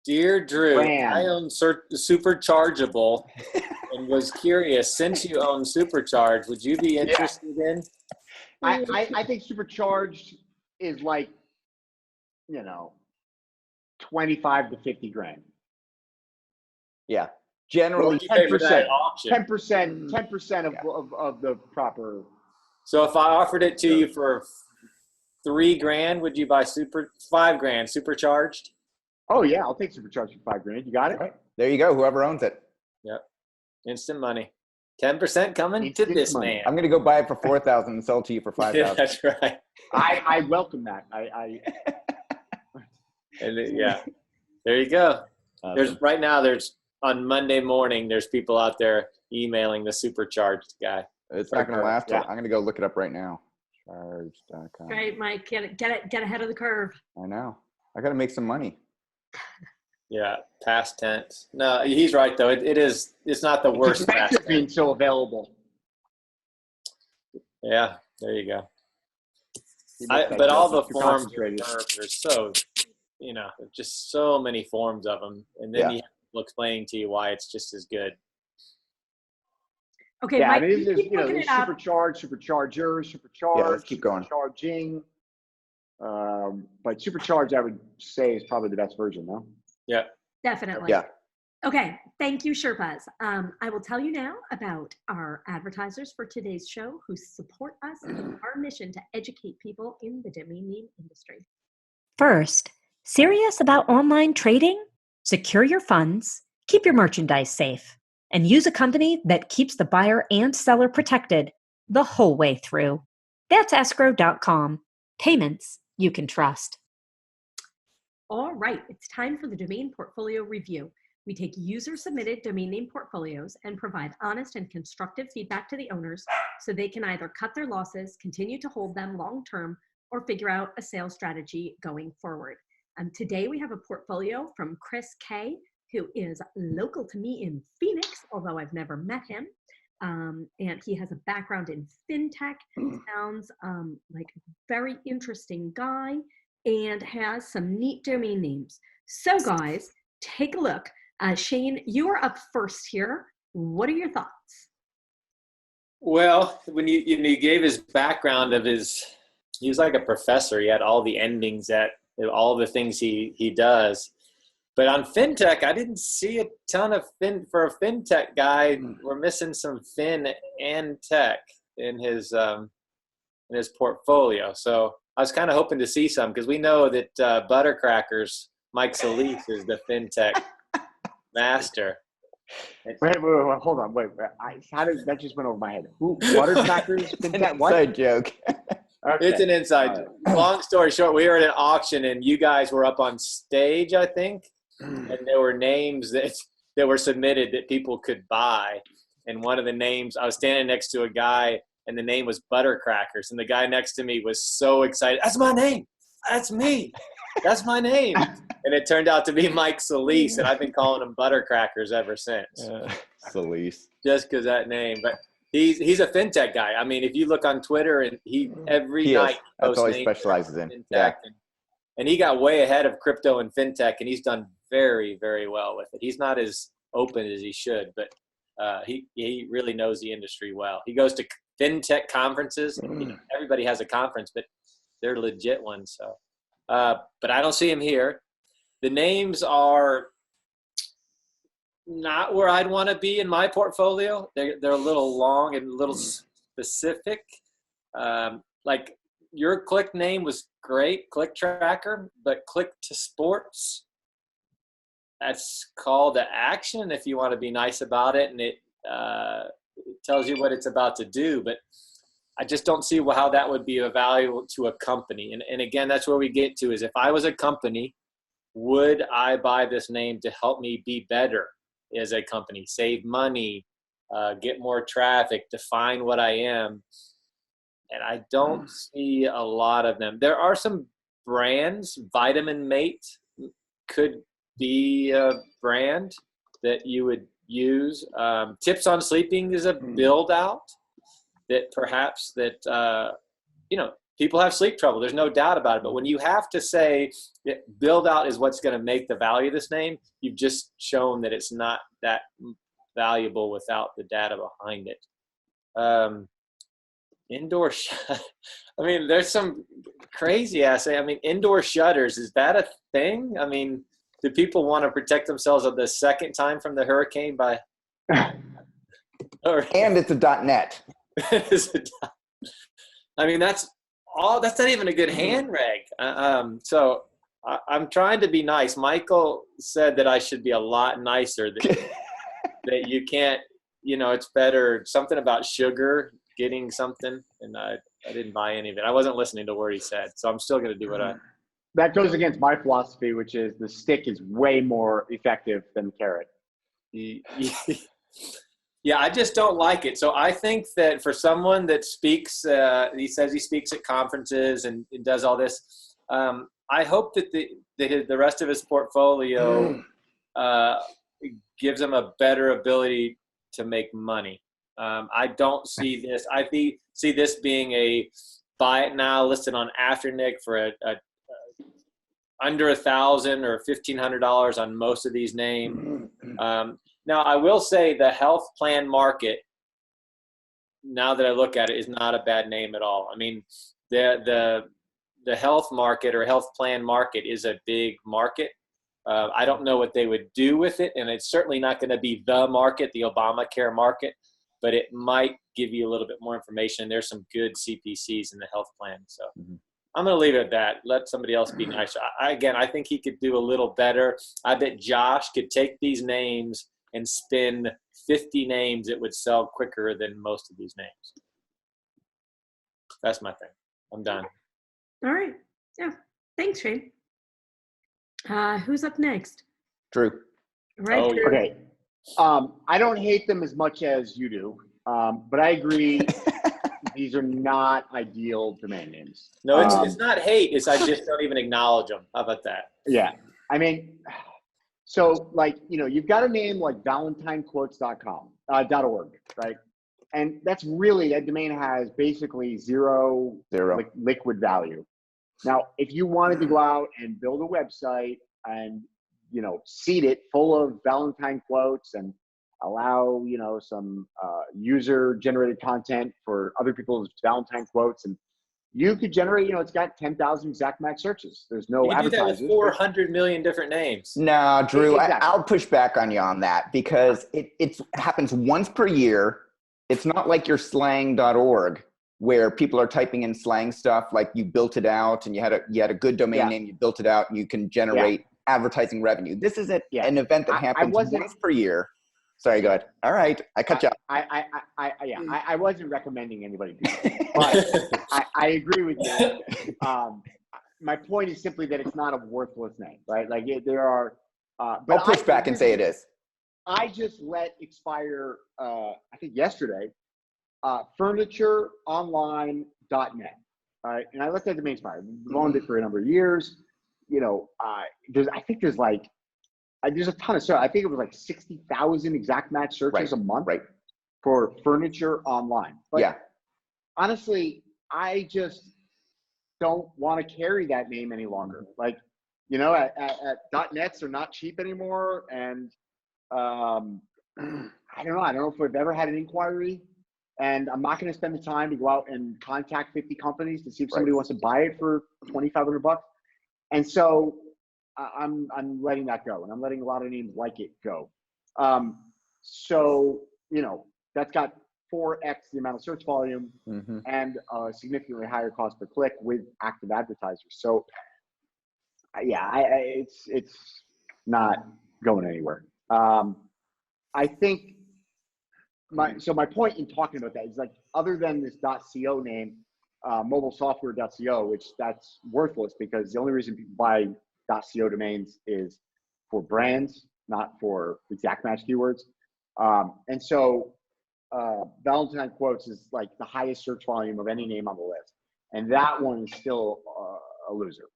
Dear Drew, brand. I own Superchargeable and was curious, since you own Supercharged, would you be interested in? I think Supercharged is like 25 to 50 grand. Yeah, generally 10%. 10% of the proper. So if I offered it to you for $3,000, would you buy $5,000 Supercharged? Oh yeah, I'll take Supercharged for $5,000. You got it. Right. There you go. Whoever owns it. Yep. Instant money. 10% coming to this man. I'm gonna go buy it for $4,000 and sell it to you for $5,000. Yeah, that's right. I welcome that. Yeah. There you go. Awesome. There's on Monday morning, there's people out there emailing the Supercharged guy. It's not gonna last. I'm gonna go look it up right now. Charged.com. Right, Mike. Get ahead of the curve. I know. I gotta make some money. Yeah, past tense. No, he's right though. It's not the worst past tense. Being so available. Yeah, there you go. But all the forms are so, just so many forms of them, and then you will explain to you why it's just as good. Okay, Mike, there's supercharged, supercharger, supercharged. Yeah, let's keep going. Supercharging. But supercharged, I would say, is probably the best version, though. Yeah. Definitely. Yeah. Okay, thank you, Sherpas. I will tell you now about our advertisers for today's show who support us in our mission to educate people in the domain name industry. First, serious about online trading? Secure your funds, keep your merchandise safe, and use a company that keeps the buyer and seller protected the whole way through. That's escrow.com. Payments you can trust. All right, it's time for the domain portfolio review. We take user-submitted domain name portfolios and provide honest and constructive feedback to the owners so they can either cut their losses, continue to hold them long-term, or figure out a sales strategy going forward. Today we have a portfolio from Chris K., who is local to me in Phoenix, although I've never met him. And he has a background in fintech, sounds like a very interesting guy, and has some neat domain names. So guys, take a look. Shane, you are up first here. What are your thoughts? Well, when you gave his background he was like a professor. He had all the endings at all the things he does. But on fintech, I didn't see a ton of for a fintech guy. We're missing some fin and tech in his portfolio. So I was kind of hoping to see some, because we know that Buttercrackers, Mike Solis, is the fintech master. Wait, hold on. Wait. How did that just went over my head? Who? Buttercrackers? Fintech? What? Inside joke. Okay. It's an inside joke. Long story short, we were at an auction and you guys were up on stage, I think, and there were names that were submitted that people could buy. And one of the names, I was standing next to a guy, and the name was Buttercrackers. And the guy next to me was so excited. That's my name. That's me. That's my name. And it turned out to be Mike Solis, and I've been calling him Buttercrackers ever since. Solis. Just because that name. But He's a fintech guy. I mean, if you look on Twitter, and every night that's all he names specializes in. fintech, Yeah. and he got way ahead of crypto and fintech, and he's done very, very well with it. He's not as open as he should, but he really knows the industry well. He goes to fintech conferences. And, everybody has a conference, but they're legit ones. So, but I don't see him here. The names are not where I'd want to be in my portfolio. They're a little long and a little specific. Like your click name was great, Click Tracker, but Click to Sports, that's call to action if you want to be nice about it, and it tells you what it's about to do. But I just don't see how that would be a value to a company. And again, that's where we get to is if I was a company, would I buy this name to help me be better as a company, save money, get more traffic, define what I am? And I don't see a lot of them. There are some brands. Vitamin Mate could be a brand that you would use. Tips on Sleeping is a build out that perhaps that, people have sleep trouble. There's no doubt about it. But when you have to say build out is what's going to make the value of this name, you've just shown that it's not that valuable without the data behind it. Indoor I mean, there's some crazy ass. I mean, indoor shutters, is that a thing? I mean, do people want to protect themselves the second time from the hurricane by? And it's a .net. I mean, that's not even a good hand rag. So I'm trying to be nice. Michael said that I should be a lot nicer. That you can't, it's better. Something about sugar, getting something, and I didn't buy any of it. I wasn't listening to what he said, so I'm still going to do what I. That goes against my philosophy, which is the stick is way more effective than the carrot. Yeah, I just don't like it. So I think that for someone that speaks, he says he speaks at conferences and does all this. I hope that the rest of his portfolio gives him a better ability to make money. I don't see this. I see this being a buy it now listed on Afternic for a under $1,000 or $1,500 on most of these names. Now, I will say the health plan market, now that I look at it, is not a bad name at all. I mean, the health market or health plan market is a big market. I don't know what they would do with it, and it's certainly not going to be the market, the Obamacare market, but it might give you a little bit more information. There's some good CPCs in the health plan. So I'm going to leave it at that. Let somebody else be nice. I think he could do a little better. I bet Josh could take these names and spin 50 names. It would sell quicker than most of these names. That's my thing. I'm done. All right. Yeah. Thanks, Shane. Who's up next? Drew. Right. Drew. Okay. I don't hate them as much as you do, but I agree these are not ideal domain names. No, it's not hate. It's I just don't even acknowledge them. How about that? Yeah. I mean, so you've got a name like valentinequotes.com, .org, right? And that's really, that domain has basically zero. Liquid value. Now, if you wanted to go out and build a website and, seed it full of Valentine quotes and allow, some user-generated content for other people's Valentine quotes, and you could generate, it's got 10,000 exact match searches. There's no advertisers. You do that with 400 million different names. No, Drew, Exactly. I'll push back on you on that because it happens once per year. It's not like your slang.org where people are typing in slang stuff like you built it out and you had a good domain name, you built it out, and you can generate advertising revenue. This is an event that happens once per year. Sorry, go ahead. All right, I cut you off. I wasn't recommending anybody do that, but I agree with you. My point is simply that it's not a worthless name, right? Like there are. But I'll push back and say it is. I just let expire. I think yesterday. FurnitureOnline.net. All right, and I let that domain expire. I've owned it for a number of years. There's a ton of search. I think it was like 60,000 exact match searches a month. Right. for furniture online. But Yeah. honestly, I just don't want to carry that name any longer. Like, you know, at .nets are not cheap anymore. And I don't know. I don't know if we've ever had an inquiry. And I'm not going to spend the time to go out and contact 50 companies to see if somebody wants to buy it for $2,500. And so I'm letting that go. And I'm letting a lot of names like it go. So, you know, that's got 4x the amount of search volume and a significantly higher cost per click with active advertisers. So yeah, it's not going anywhere. I think my point in talking about that is, like, other than this .co name, mobilesoftware.co, which that's worthless because the only reason people buy .co domains is for brands, not for exact match keywords. And so Valentine Quotes is like the highest search volume of any name on the list. And that one is still a loser.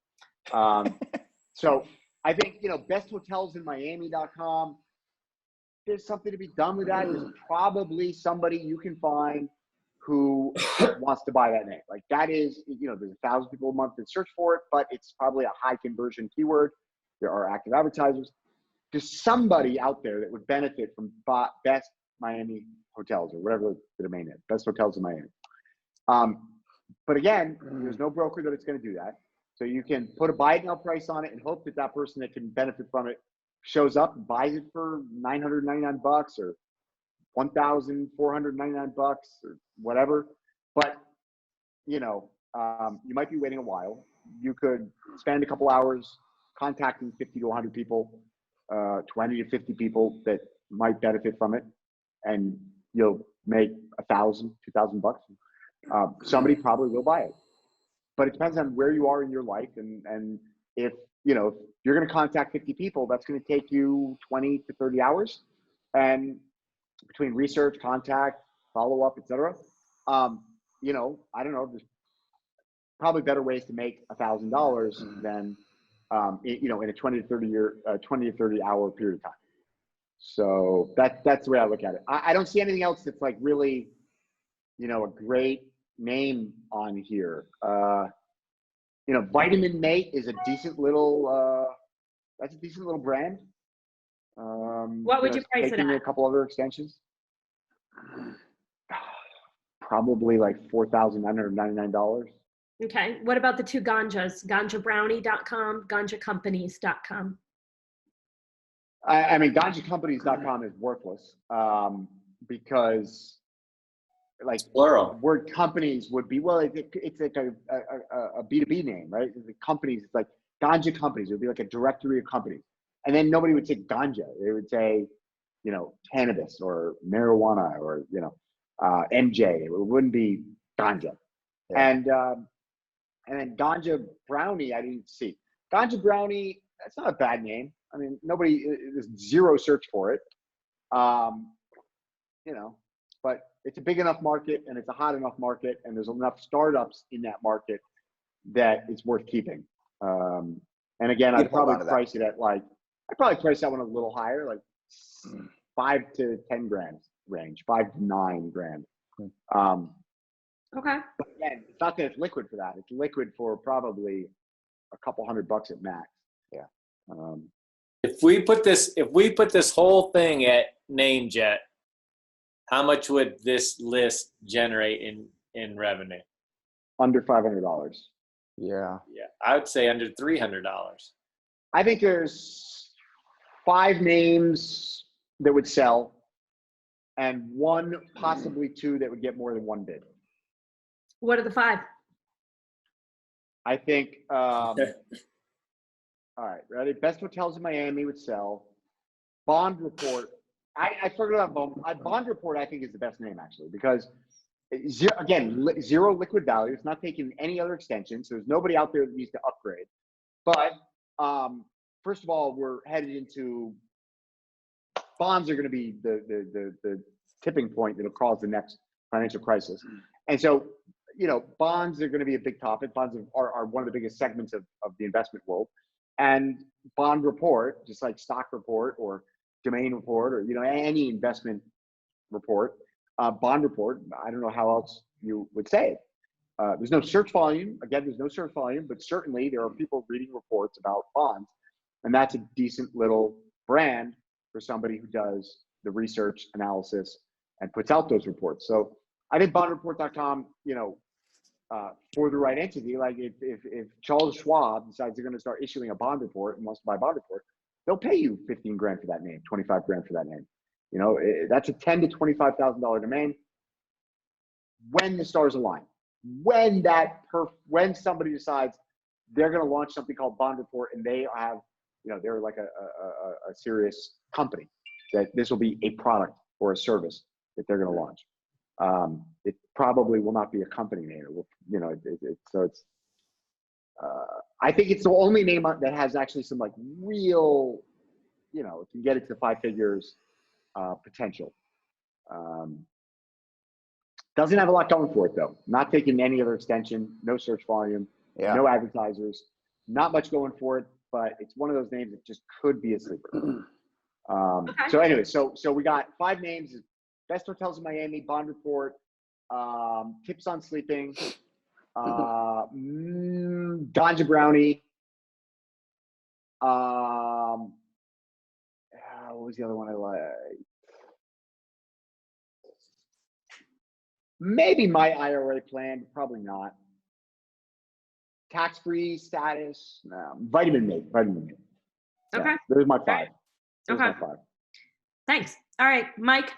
So I think, you know, besthotelsInMiami.com, there's something to be done with that. There's probably somebody you can find who wants to buy that name. Like, that is, you know, there's 1,000 people a month that search for it, but it's probably a high conversion keyword. There are active advertisers. There's somebody out there that would benefit from Best Miami Hotels, or whatever the domain is, Best Hotels in Miami. But again, there's no broker that it's going to do that. So you can put a buy it now price on it and hope that that person that can benefit from it shows up and buys it for $999 or $1,499 or whatever. But, you know, you might be waiting a while. You could spend a couple hours contacting 50 to 100 people, 20 to 50 people that might benefit from it, and you'll make $1,000, $2,000. Somebody probably will buy it, but it depends on where you are in your life, and if, you know, if you're going to contact 50 people, that's going to take you 20 to 30 hours, and between research, contact, follow up, etc. You know, I don't know. There's probably better ways to make $1,000 than you know, in a 20 to 30 hour period of time. So that's the way I look at it. I don't see anything else that's like really, you know, a great name on here. You know, Vitamin Mate is a decent little, that's a decent little brand. What would you price it at? A couple other extensions. Probably like $4,999. Okay. What about the two ganjas? Ganjabrownie.com, ganjacompanies.com. I mean, ganjacompanies.com is worthless because, like, plural. Word companies would be, well, it's like a B2B name, right? The companies, it's like ganja companies. It would be like a directory of companies. And then nobody would say ganja. They would say, you know, cannabis or marijuana or, you know, MJ. It wouldn't be ganja. Yeah. And then Ganja Brownie, I didn't see. Ganja Brownie, that's not a bad name. I mean, there's zero search for it. You know, but it's a big enough market and it's a hot enough market, and there's enough startups in that market that it's worth keeping. And again, I'd probably price it at I'd probably price that one a little higher, like 5 to 10 grand range, 5 to 9 grand. Okay. But again, it's not that it's liquid for that. It's liquid for probably a couple $100 at max. Yeah. If we put this whole thing at NameJet, how much would this list generate in revenue? Under $500. Yeah. Yeah, I would say under $300. I think there's 5 names that would sell, and 1, possibly 2 that would get more than 1 bid. What are the 5? I think, all right, ready? Best Hotels in Miami would sell. Bond Report. I forgot about Bond Report. I think is the best name, actually, because zero liquid value. It's not taking any other extensions. So there's nobody out there that needs to upgrade. But first of all, we're headed into bonds are going to be the tipping point that'll cause the next financial crisis. And so, you know, bonds are going to be a big topic. Bonds are one of the biggest segments of the investment world. And Bond Report, just like Stock Report or Domain Report or, you know, any investment report, Bond report. I don't know how else you would say it. There's no search volume. Again, there's no search volume, but certainly there are people reading reports about bonds, and that's a decent little brand for somebody who does the research analysis and puts out those reports. So I think bondreport.com, for the right entity, like if Charles Schwab decides they're going to start issuing a bond report and wants to buy a bond report, they'll pay you 15 grand for that name, 25 grand for that name. That's a $10,000 to $25,000 domain. When the stars align, when somebody decides they're going to launch something called Bond Report, and they have, they're like a serious company, that this will be a product or a service that they're going to launch. It probably will not be a company name. It will, I think it's the only name that has actually some like real, it can get it to 5 figures potential. Doesn't have a lot going for it though. Not taking any other extension, no search volume, no advertisers, not much going for it, but it's one of those names that just could be a sleeper. So anyway, so we got 5 names: Best Hotels in Miami, Bond Report, Tips on Sleeping, Ganja Brownie. What was the other one I liked? Maybe My IRA Plan, but probably not. Tax-free status, Vitamin Mate. Okay. Yeah, there's my 5. There's Okay. my 5. Thanks. All right, Mike.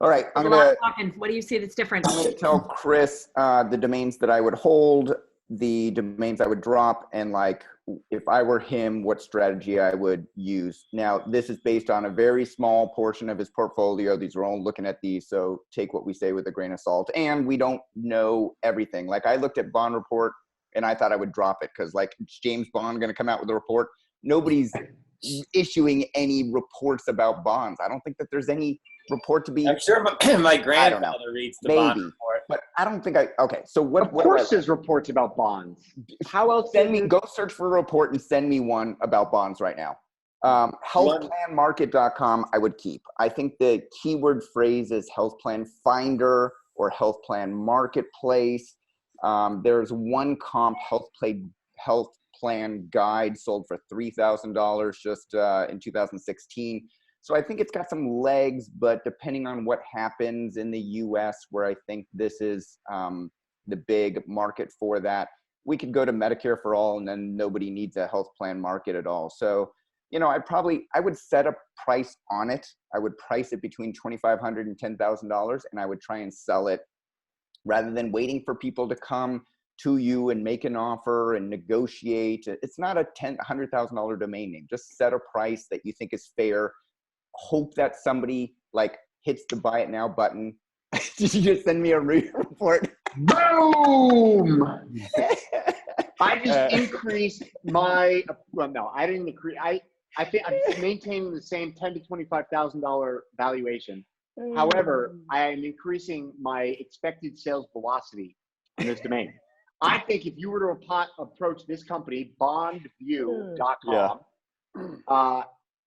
All right, I'm gonna. What do you see that's different? I'm gonna tell Chris the domains that I would hold, the domains I would drop, and like if I were him, what strategy I would use. Now, this is based on a very small portion of his portfolio. These are all looking at these, so take what we say with a grain of salt. And we don't know everything. Like I looked at Bond Report, and I thought I would drop it because like is James Bond going to come out with a report? Nobody's issuing any reports about bonds. I don't think that there's any report to be. I'm sure my grandfather reads the bond report. But I don't think okay. So what? Of course there's reports about bonds. How else? Go search for a report and send me one about bonds right now. Healthplanmarket.com I would keep. I think the keyword phrase is health plan finder or health plan marketplace. There's one comp health plan guide sold for $3,000 just in 2016. So I think it's got some legs, but depending on what happens in the US, where I think this is the big market for that, we could go to Medicare for all, and then nobody needs a health plan market at all. So, I would set a price on it. I would price it between $2,500 and $10,000, and I would try and sell it rather than waiting for people to come to you and make an offer and negotiate. It's not a $100,000 domain name. Just set a price that you think is fair. Hope that somebody like hits the buy it now button. Did you just send me a report? Boom! I just increased my. Well, no, I didn't increase. I think I'm maintaining the same $10,000 to $25,000 valuation. However, I am increasing my expected sales velocity in this domain. I think if you were to approach this company, bondview.com,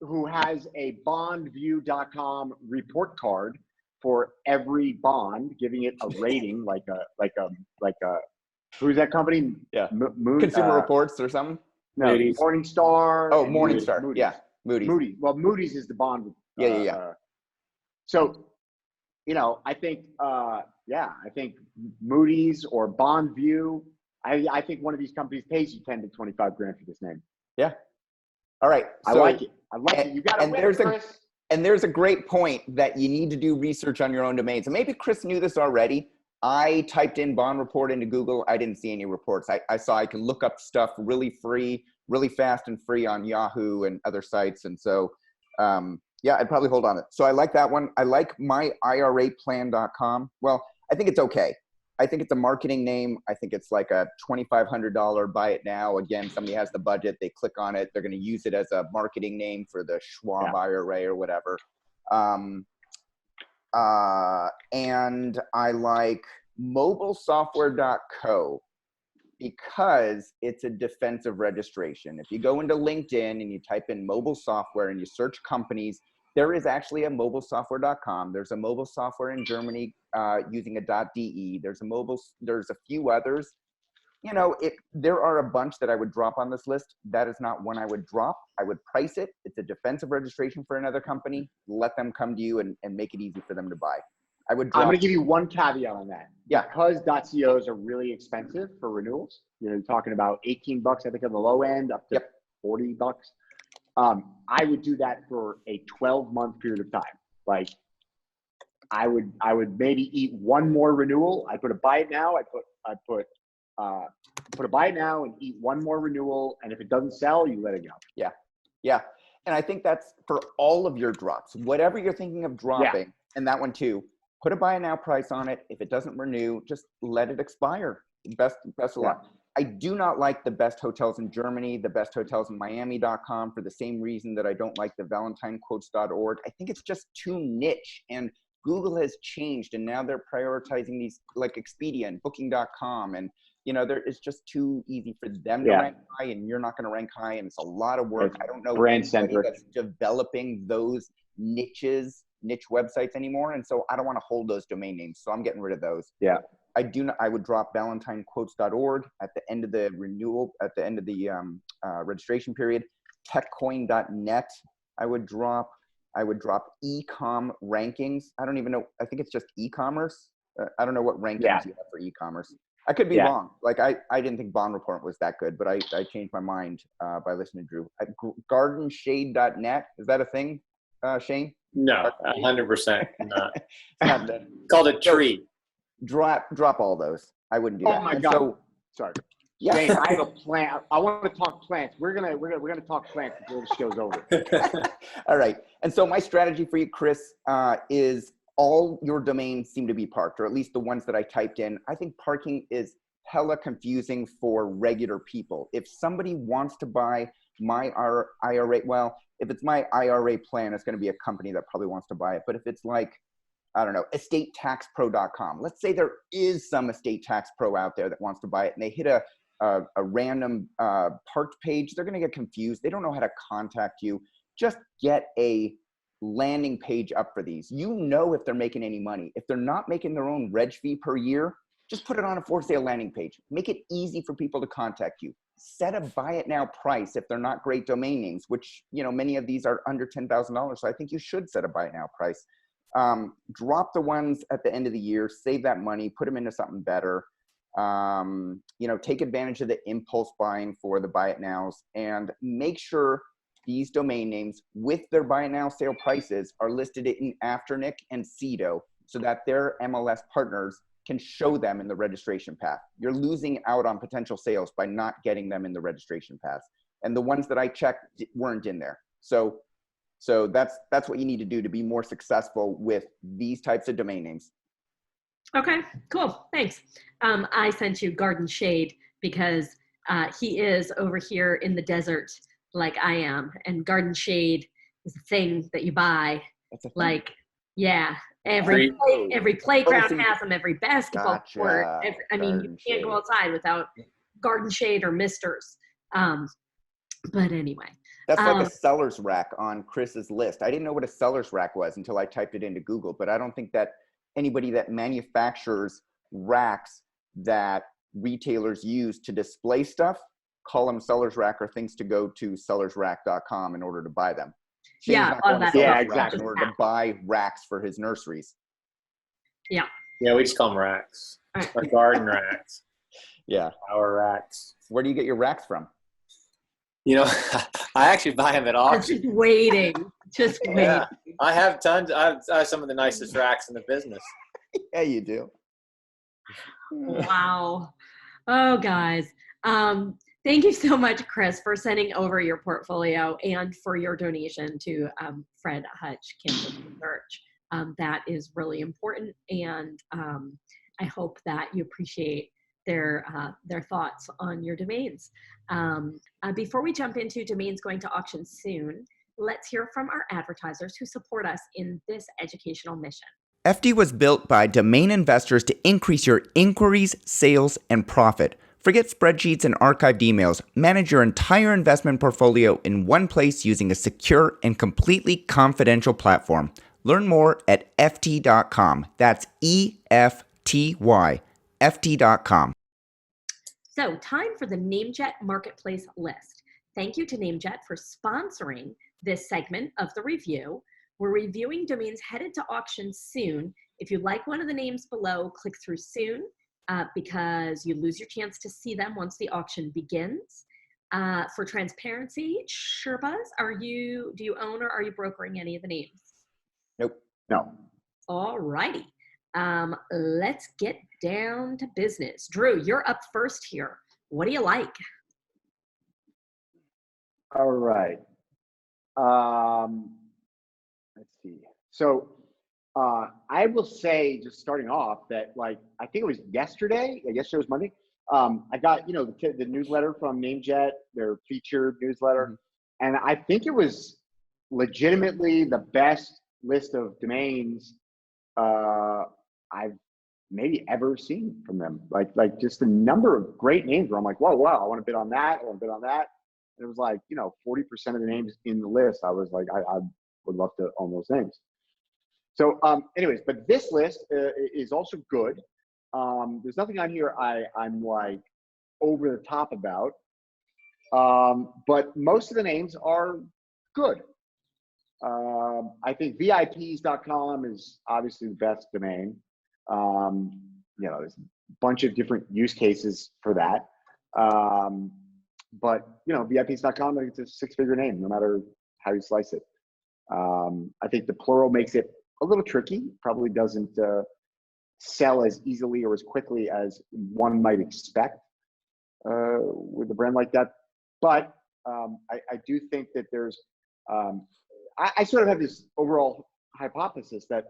who has a bondview.com report card for every bond, giving it a rating, like a who's that company? Yeah, Consumer Reports or something. No, Moody's. Morningstar. Oh, Morningstar. Moody's. Yeah, Moody's. Well, Moody's is the bond. Yeah. So, I think, I think Moody's or BondView. I think one of these companies pays you 10 to 25 grand for this name. Yeah. All right. I like it. You got to win, Chris. And there's a great point that you need to do research on your own domains. And maybe Chris knew this already. I typed in Bond Report into Google. I didn't see any reports. I saw I can look up stuff really fast and free on Yahoo and other sites. And so, I'd probably hold on it. So I like that one. I like myiraplan.com. Well, I think it's okay. I think it's a marketing name. I think it's like a $2,500 buy it now. Again, somebody has the budget. They click on it. They're going to use it as a marketing name for the Schwab IRA or whatever. And I like mobilesoftware.co because it's a defensive registration. If you go into LinkedIn and you type in mobile software and you search companies, there is actually a mobilesoftware.com. There's a mobile software in Germany using a .de. There's a few others. You know, there are a bunch that I would drop on this list. That is not one I would drop. I would price it. It's a defensive registration for another company. Let them come to you and make it easy for them to buy. I'm going to give you one caveat on that. Yeah. Because .cos are really expensive for renewals. You know, you're talking about $18, I think, on the low end, up to $40. I would do that for a 12-month period of time. Like, I would maybe eat one more renewal. I put a buy it now. I put a buy it now and eat one more renewal. And if it doesn't sell, you let it go. Yeah. Yeah. And I think that's for all of your drops, whatever you're thinking of dropping, and that one too, put a buy it now price on it. If it doesn't renew, just let it expire. Best of luck. I do not like the best hotels in Germany, the best hotels in Miami.com for the same reason that I don't like the ValentineQuotes.org. I think it's just too niche, and Google has changed, and now they're prioritizing these like Expedia and Booking.com, and you know, it's just too easy for them to rank high, and you're not going to rank high, and it's a lot of work. I don't know anybody that's developing those niche websites anymore, and so I don't want to hold those domain names, so I'm getting rid of those. Yeah. I would drop ValentineQuotes.org at the end of the renewal, at the end of the registration period. TechCoin.net, I would drop ecom rankings. I don't even know. I think it's just e-commerce. I don't know what rankings you have for e-commerce. I could be wrong. Like I didn't think Bond Report was that good, but I changed my mind by listening to Drew. GardenShade.net, is that a thing, Shane? No, 100% not. Not called a tree. Drop all those. I wouldn't do that. Oh my God. So, sorry. Yeah. Shane, I have a plant. I want to talk plants. We're gonna talk plants before the show's over. All right. And so my strategy for you, Chris, is all your domains seem to be parked, or at least the ones that I typed in. I think parking is hella confusing for regular people. If somebody wants to buy my IRA, well, if it's my IRA plan, it's going to be a company that probably wants to buy it. But if it's like, I don't know, estatetexpro.com. Let's say there is some estate tax pro out there that wants to buy it, and they hit a random parked page. They're going to get confused. They don't know how to contact you. Just get a landing page up for these. You know if they're making any money. If they're not making their own reg fee per year, just put it on a for sale landing page. Make it easy for people to contact you. Set a buy it now price if they're not great domain names, which, you know, many of these are under $10,000. So I think you should set a buy it now price. Drop the ones at the end of the year, save that money, put them into something better. You know, take advantage of the impulse buying for the buy it nows, and make sure these domain names with their buy it now sale prices are listed in Afternic and Cedo so that their MLS partners can show them in the registration path. You're losing out on potential sales by not getting them in the registration path. And the ones that I checked weren't in there. So that's what you need to do to be more successful with these types of domain names. Okay, cool. Thanks. I sent you Garden Shade because he is over here in the desert like I am. And Garden Shade is a thing that you buy. Like, yeah, every playground has them, every basketball court. You can't go outside without Garden Shade or Misters. But anyway. That's like a seller's rack on Chris's list. I didn't know what a seller's rack was until I typed it into Google, but I don't think that anybody that manufactures racks that retailers use to display stuff call them seller's rack or things to go to sellersrack.com in order to buy them. Exactly. In order to buy racks for his nurseries. Yeah, we just call them racks. Or garden racks. Yeah. Our racks. Where do you get your racks from? You know, I actually buy them at auction. Just waiting. Yeah, I have tons. I have some of the nicest racks in the business. Yeah, you do. Wow. Oh, guys. Thank you so much, Chris, for sending over your portfolio and for your donation to Fred Hutch Cancer Research. That is really important, and I hope that you appreciate their thoughts on your domains. Before we jump into domains going to auction soon, let's hear from our advertisers who support us in this educational mission. FD was built by domain investors to increase your inquiries, sales, and profit. Forget spreadsheets and archived emails. Manage your entire investment portfolio in one place using a secure and completely confidential platform. Learn more at FT.com. That's EFTY, FT.com. So, time for the NameJet Marketplace list. Thank you to NameJet for sponsoring this segment of the review. We're reviewing domains headed to auction soon. If you like one of the names below, click through soon. Because you lose your chance to see them once the auction begins. For transparency, Sherpas, do you own or are you brokering any of the names? Nope. No. All righty. Let's get down to business. Drew, you're up first here. What do you like? All right. Let's see. So I will say, just starting off, that like I think it was yesterday. Yesterday was Monday. I got the newsletter from NameJet, their featured newsletter, and I think it was legitimately the best list of domains I've maybe ever seen from them. Like just the number of great names where I'm like, whoa, wow, I want to bid on that. I want to bid on that. And it was like 40% of the names in the list. I was like, I would love to own those names. So anyways, but this list is also good. There's nothing on here I'm like over the top about. But most of the names are good. I think VIPs.com is obviously the best domain. There's a bunch of different use cases for that. But VIPs.com, it's a six-figure name, no matter how you slice it. I think the plural makes it a little tricky, probably doesn't sell as easily or as quickly as one might expect with a brand like that. But I do think that there's, I sort of have this overall hypothesis that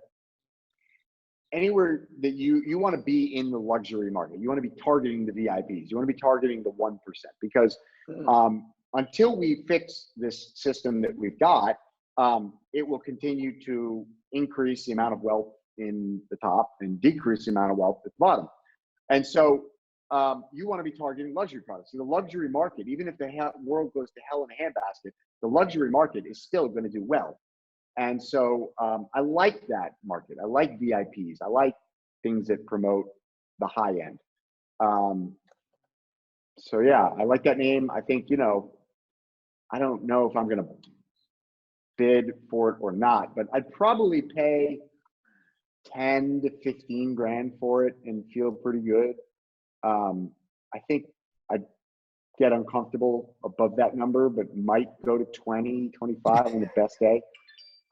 anywhere that you want to be in the luxury market, you want to be targeting the VIPs, you want to be targeting the 1%, because until we fix this system that we've got, it will continue to increase the amount of wealth in the top and decrease the amount of wealth at the bottom. And so you want to be targeting luxury products. So the luxury market, even if the world goes to hell in a handbasket, the luxury market is still going to do well. And so I like that market. I like VIPs. I like things that promote the high end. So yeah, I like that name. I think, I don't know if I'm going to bid for it or not, but I'd probably pay 10 to 15 grand for it and feel pretty good. I think I'd get uncomfortable above that number, but might go to 20, 25 on the best day.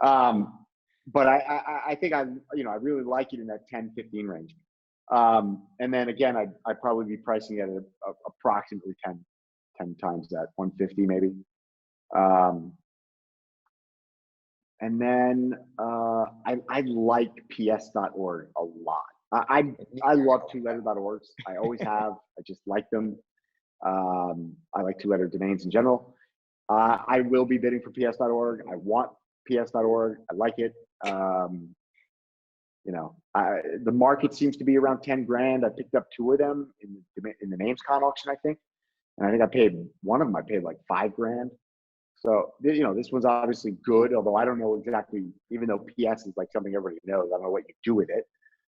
But I think I really like it in that 10, 15 range. And then again, I'd probably be pricing it at approximately 10 times that, 150 maybe. And then I like ps.org a lot. I love two-letter.org. I always have. I just like them. I like two-letter domains in general. I will be bidding for ps.org. I want ps.org. I like it. The market seems to be around 10 grand. I picked up two of them in the NamesCon auction, I think. And I think I paid one of them. I paid like 5 grand. So, this one's obviously good, although I don't know exactly, even though PS is like something everybody knows, I don't know what you do with it.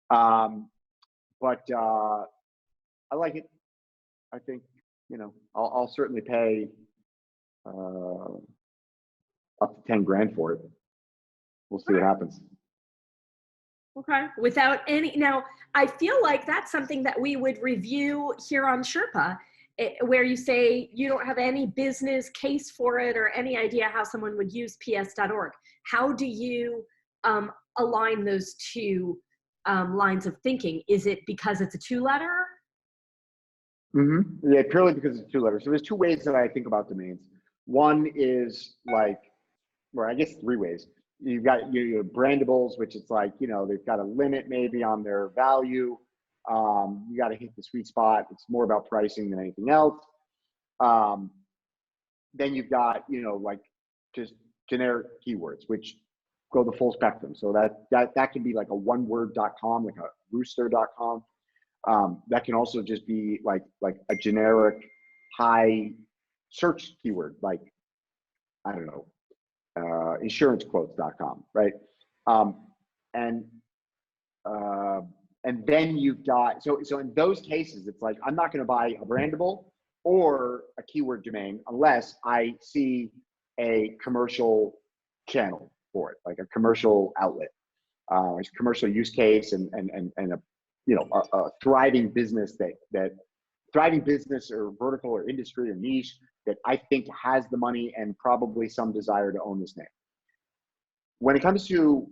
But I like it. I think, I'll certainly pay up to 10 grand for it. We'll see what happens. Okay. Without any, now I feel like that's something that we would review here on Sherpa, where you say you don't have any business case for it or any idea how someone would use ps.org. How do you align those two lines of thinking? Is it because it's a two-letter? Yeah, purely because it's 2 letters. So there's 2 ways that I think about domains. One is like, or I guess 3 ways. You've got your brandables, which is like, they've got a limit maybe on their value. You got to hit the sweet spot. It's more about pricing than anything else. Then you've got, like just generic keywords, which go the full spectrum. So that can be like a one-word.com, like a rooster.com. That can also just be like a generic high search keyword, like, I don't know, insurancequotes.com, right? And then you've got, so in those cases, it's like, I'm not going to buy a brandable or a keyword domain unless I see a commercial channel for it, like a commercial outlet, a commercial use case, and a, you know, a thriving business that thriving business or vertical or industry or niche that I think has the money and probably some desire to own this name. When it comes to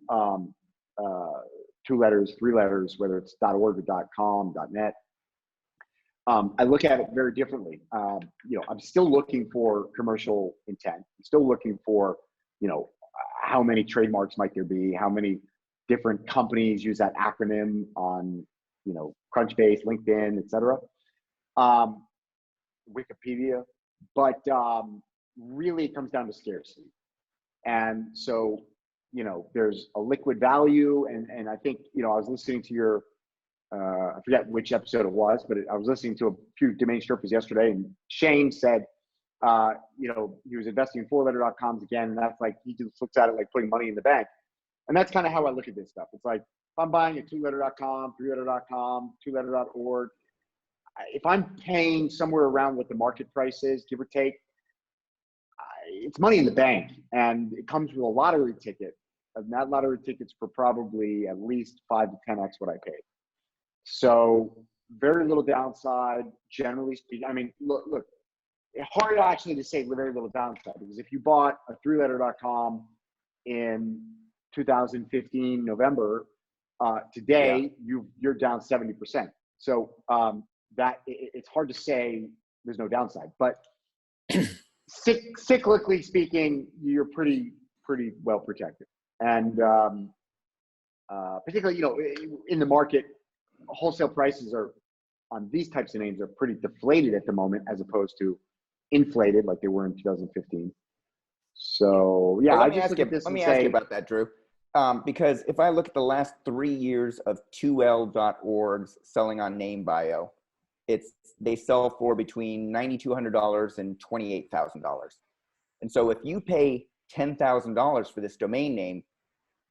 2 letters, 3 letters, whether it's .org or .com, .net, I look at it very differently. You know, I'm still looking for commercial intent. I'm still looking for, you know, how many trademarks might there be? How many different companies use that acronym on, you know, Crunchbase, LinkedIn, et cetera, Wikipedia. But really, it comes down to scarcity. And so, you know, there's a liquid value, and I think, you know, I was listening to your, I forget which episode it was, but I was listening to a few Domain Sherpas yesterday, and Shane said, you know, he was investing in 4letter.coms again, and that's like, he just looks at it like putting money in the bank. And that's kind of how I look at this stuff. It's like, if I'm buying a 2letter.com, 3letter.com, 2letter.org, if I'm paying somewhere around what the market price is, give or take, it's money in the bank, and it comes with a lottery ticket. And that lottery ticket's for probably at least 5 to 10x what I paid. So very little downside, generally speaking. I mean, look, it's hard actually to say very little downside, because if you bought a 3letter.com in 2015 November, today you're down 70%. So that it's hard to say there's no downside, but cyclically speaking, you're pretty well protected. And particularly, you know, in the market, wholesale prices are on these types of names are pretty deflated at the moment, as opposed to inflated like they were in 2015. So yeah, Let me ask you about that, Drew. Because if I look at the last 3 years of 2L.orgs selling on NameBio, they sell for between $9,200 and $28,000. And so if you pay $10,000 for this domain name,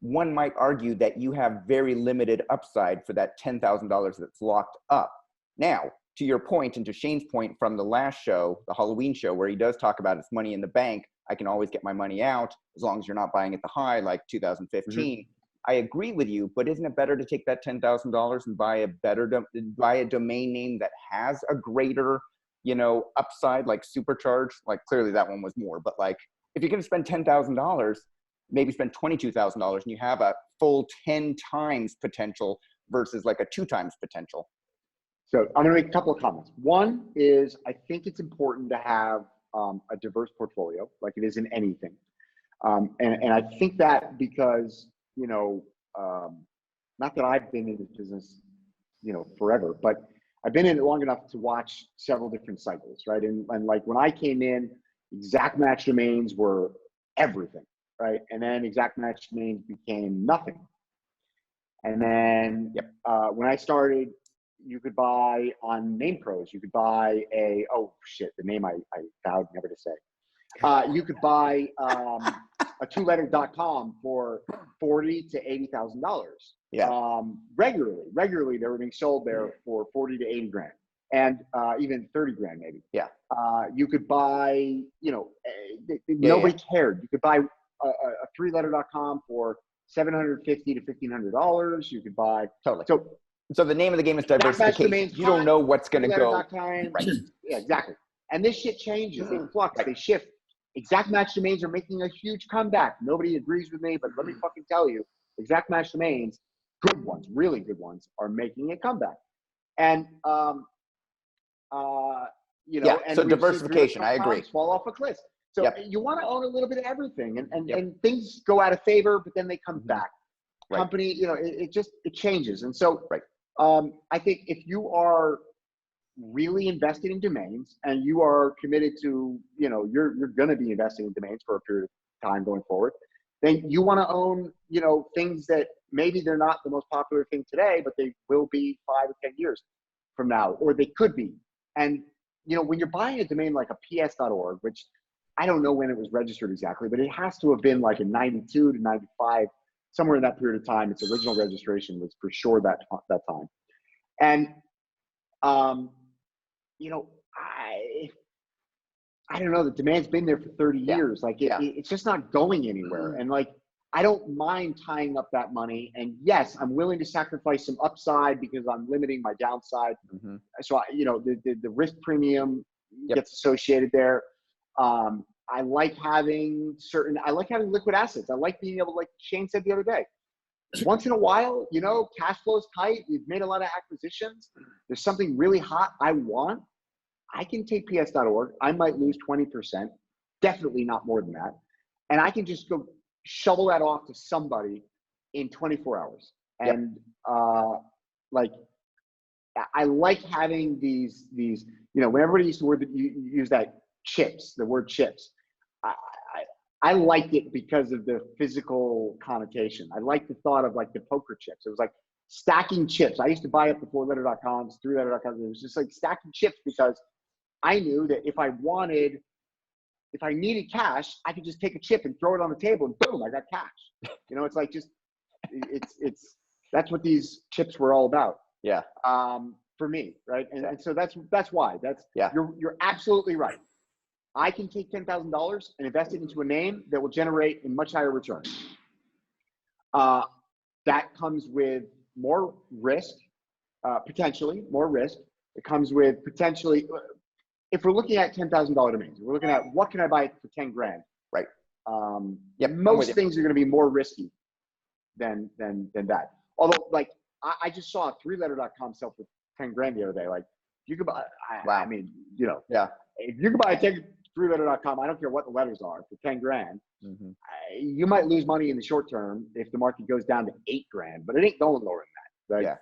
one might argue that you have very limited upside for that $10,000 that's locked up. Now, to your point, and to Shane's point from the last show, the Halloween show, where he does talk about it's money in the bank, I can always get my money out as long as you're not buying at the high like 2015. Mm-hmm. I agree with you, but isn't it better to take that $10,000 and buy a domain name that has a greater, you know, upside, like Supercharged? Like, clearly that one was more, but like, if you're going to spend $10,000, maybe spend $22,000 and you have a full 10 times potential versus like a 2 times potential. So I'm going to make a couple of comments. One is, I think it's important to have a diverse portfolio, like it is in anything. And I think that because, you know, not that I've been in this business, you know, forever, but I've been in it long enough to watch several different cycles, right? And like when I came in, exact match domains were everything, right? And then exact match domains became nothing. And then when I started, you could buy on NamePros, you could buy the name I vowed never to say. You could buy a 2letter.com for $40,000 to $80,000. Yeah. Regularly they were being sold there for 40 to 80 grand, and even 30 grand maybe. Yeah. You could buy, you know, nobody cared. You could buy a 3letter.com for $750 to $1,500. You could buy totally. So the name of the game is diversification. You don't know what's going to go. Right. Yeah, exactly. And this shit changes. They flux. Right. They shift. Exact match domains are making a huge comeback. Nobody agrees with me, but let me fucking tell you, exact match domains, good ones, really good ones, are making a comeback. And you know, and so diversification. I agree. Fall off a cliff. So you want to own a little bit of everything, and things go out of favor, but then they come back. Right. Company, you know, it changes, and so I think if you are really invested in domains and you are committed to, you know, you're going to be investing in domains for a period of time going forward, then you want to own, you know, things that maybe they're not the most popular thing today, but they will be 5 or 10 years. from now, or they could be. And, you know, when you're buying a domain like a ps.org, which I don't know when it was registered exactly, but it has to have been like in 92 to 95, somewhere in that period of time. Its original registration was for sure that time. And, you know, I don't know, the demand's been there for 30 years. Like it's just not going anywhere. And like, I don't mind tying up that money. And yes, I'm willing to sacrifice some upside because I'm limiting my downside. So, you know, the risk premium gets associated there. I like having liquid assets. I like being able to, like Shane said the other day, once in a while, you know, cash flow is tight. We've made a lot of acquisitions. There's something really hot I want. I can take ps.org. I might lose 20%, definitely not more than that. And I can just go shovel that off to somebody in 24 hours. And like, I like having these, you know, when everybody used to use that chips, the word chips, I liked it because of the physical connotation. I like the thought of like the poker chips. It was like stacking chips. I used to buy up the 4letter.coms, 3letter.coms. It was just like stacking chips because I knew that if I needed cash, I could just take a chip and throw it on the table and boom, I got cash. You know, it's like just, that's what these chips were all about. Yeah. For me, right? And so that's why. You're absolutely right. I can take $10,000 and invest it into a name that will generate a much higher return. That comes with more risk, potentially more risk. It comes with potentially, if we're looking at $10,000 domains, we're looking at what can I buy for 10 grand, right? Most things are going to be more risky than that. Although, like, I just saw a 3letter.com sell for 10 grand the other day. Like, you could buy, I mean, you know, if you could buy a 3letter.com, I don't care what the letters are, for 10 grand, you might lose money in the short term if the market goes down to 8 grand, but it ain't going lower than that. Right? Yeah.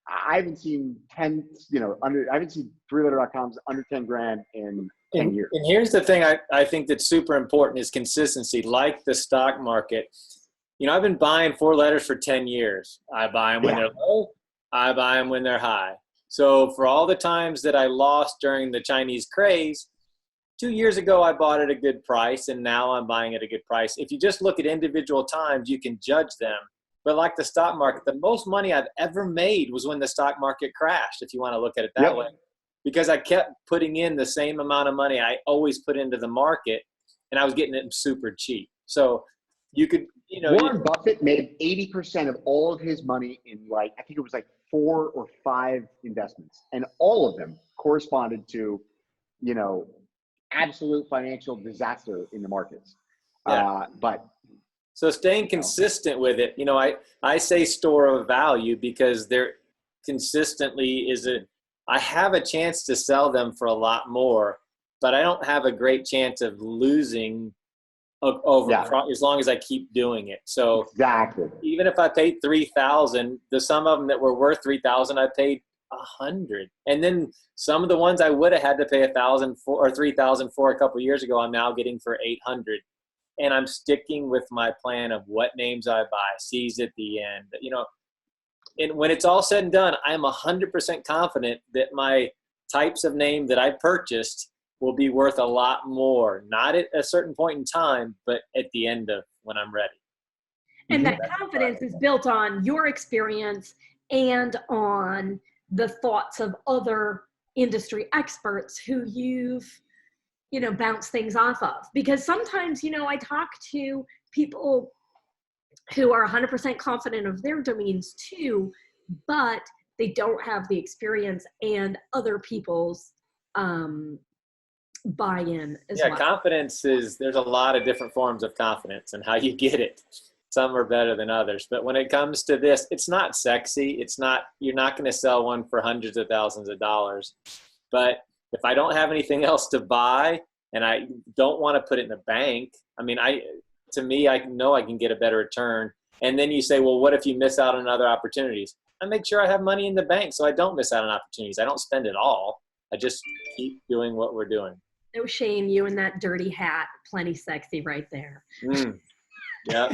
I haven't seen 3letter.coms under 10 grand in 10 years. And here's the thing I think that's super important is consistency, like the stock market. You know, I've been buying 4 letters for 10 years. I buy them when they're low. I buy them when they're high. So for all the times that I lost during the Chinese craze, 2 years ago, I bought at a good price, and now I'm buying at a good price. If you just look at individual times, you can judge them. But like the stock market, the most money I've ever made was when the stock market crashed, if you want to look at it that way. Because I kept putting in the same amount of money I always put into the market, and I was getting it super cheap. So you could, you know. Warren Buffett made 80% of all of his money in, like, I think it was like 4 or 5 investments. And all of them corresponded to, you know, absolute financial disaster in the markets. So staying consistent with it, you know, I say store of value because there consistently I have a chance to sell them for a lot more, but I don't have a great chance of losing as long as I keep doing it. So even if I paid $3,000, some of them that were worth $3,000, I paid $100. And then some of the ones I would have had to pay $1,000 or $3,000 for a couple of years ago, I'm now getting for $800. And I'm sticking with my plan of what names I buy, C's at the end, you know. And when it's all said and done, I'm 100% confident that my types of name that I purchased will be worth a lot more, not at a certain point in time, but at the end of when I'm ready. And that confidence is built on your experience and on the thoughts of other industry experts who you've, you know, bounced things off of. Because sometimes, you know, I talk to people who are 100% confident of their domains too, but they don't have the experience and other people's buy-in as well. Confidence there's a lot of different forms of confidence and how you get it. Some are better than others. But when it comes to this, it's not sexy. You're not going to sell one for hundreds of thousands of dollars. But if I don't have anything else to buy and I don't want to put it in the bank, I mean, to me, I know I can get a better return. And then you say, well, what if you miss out on other opportunities? I make sure I have money in the bank so I don't miss out on opportunities. I don't spend it all. I just keep doing what we're doing. No shame, you in that dirty hat. Plenty sexy right there. Yeah.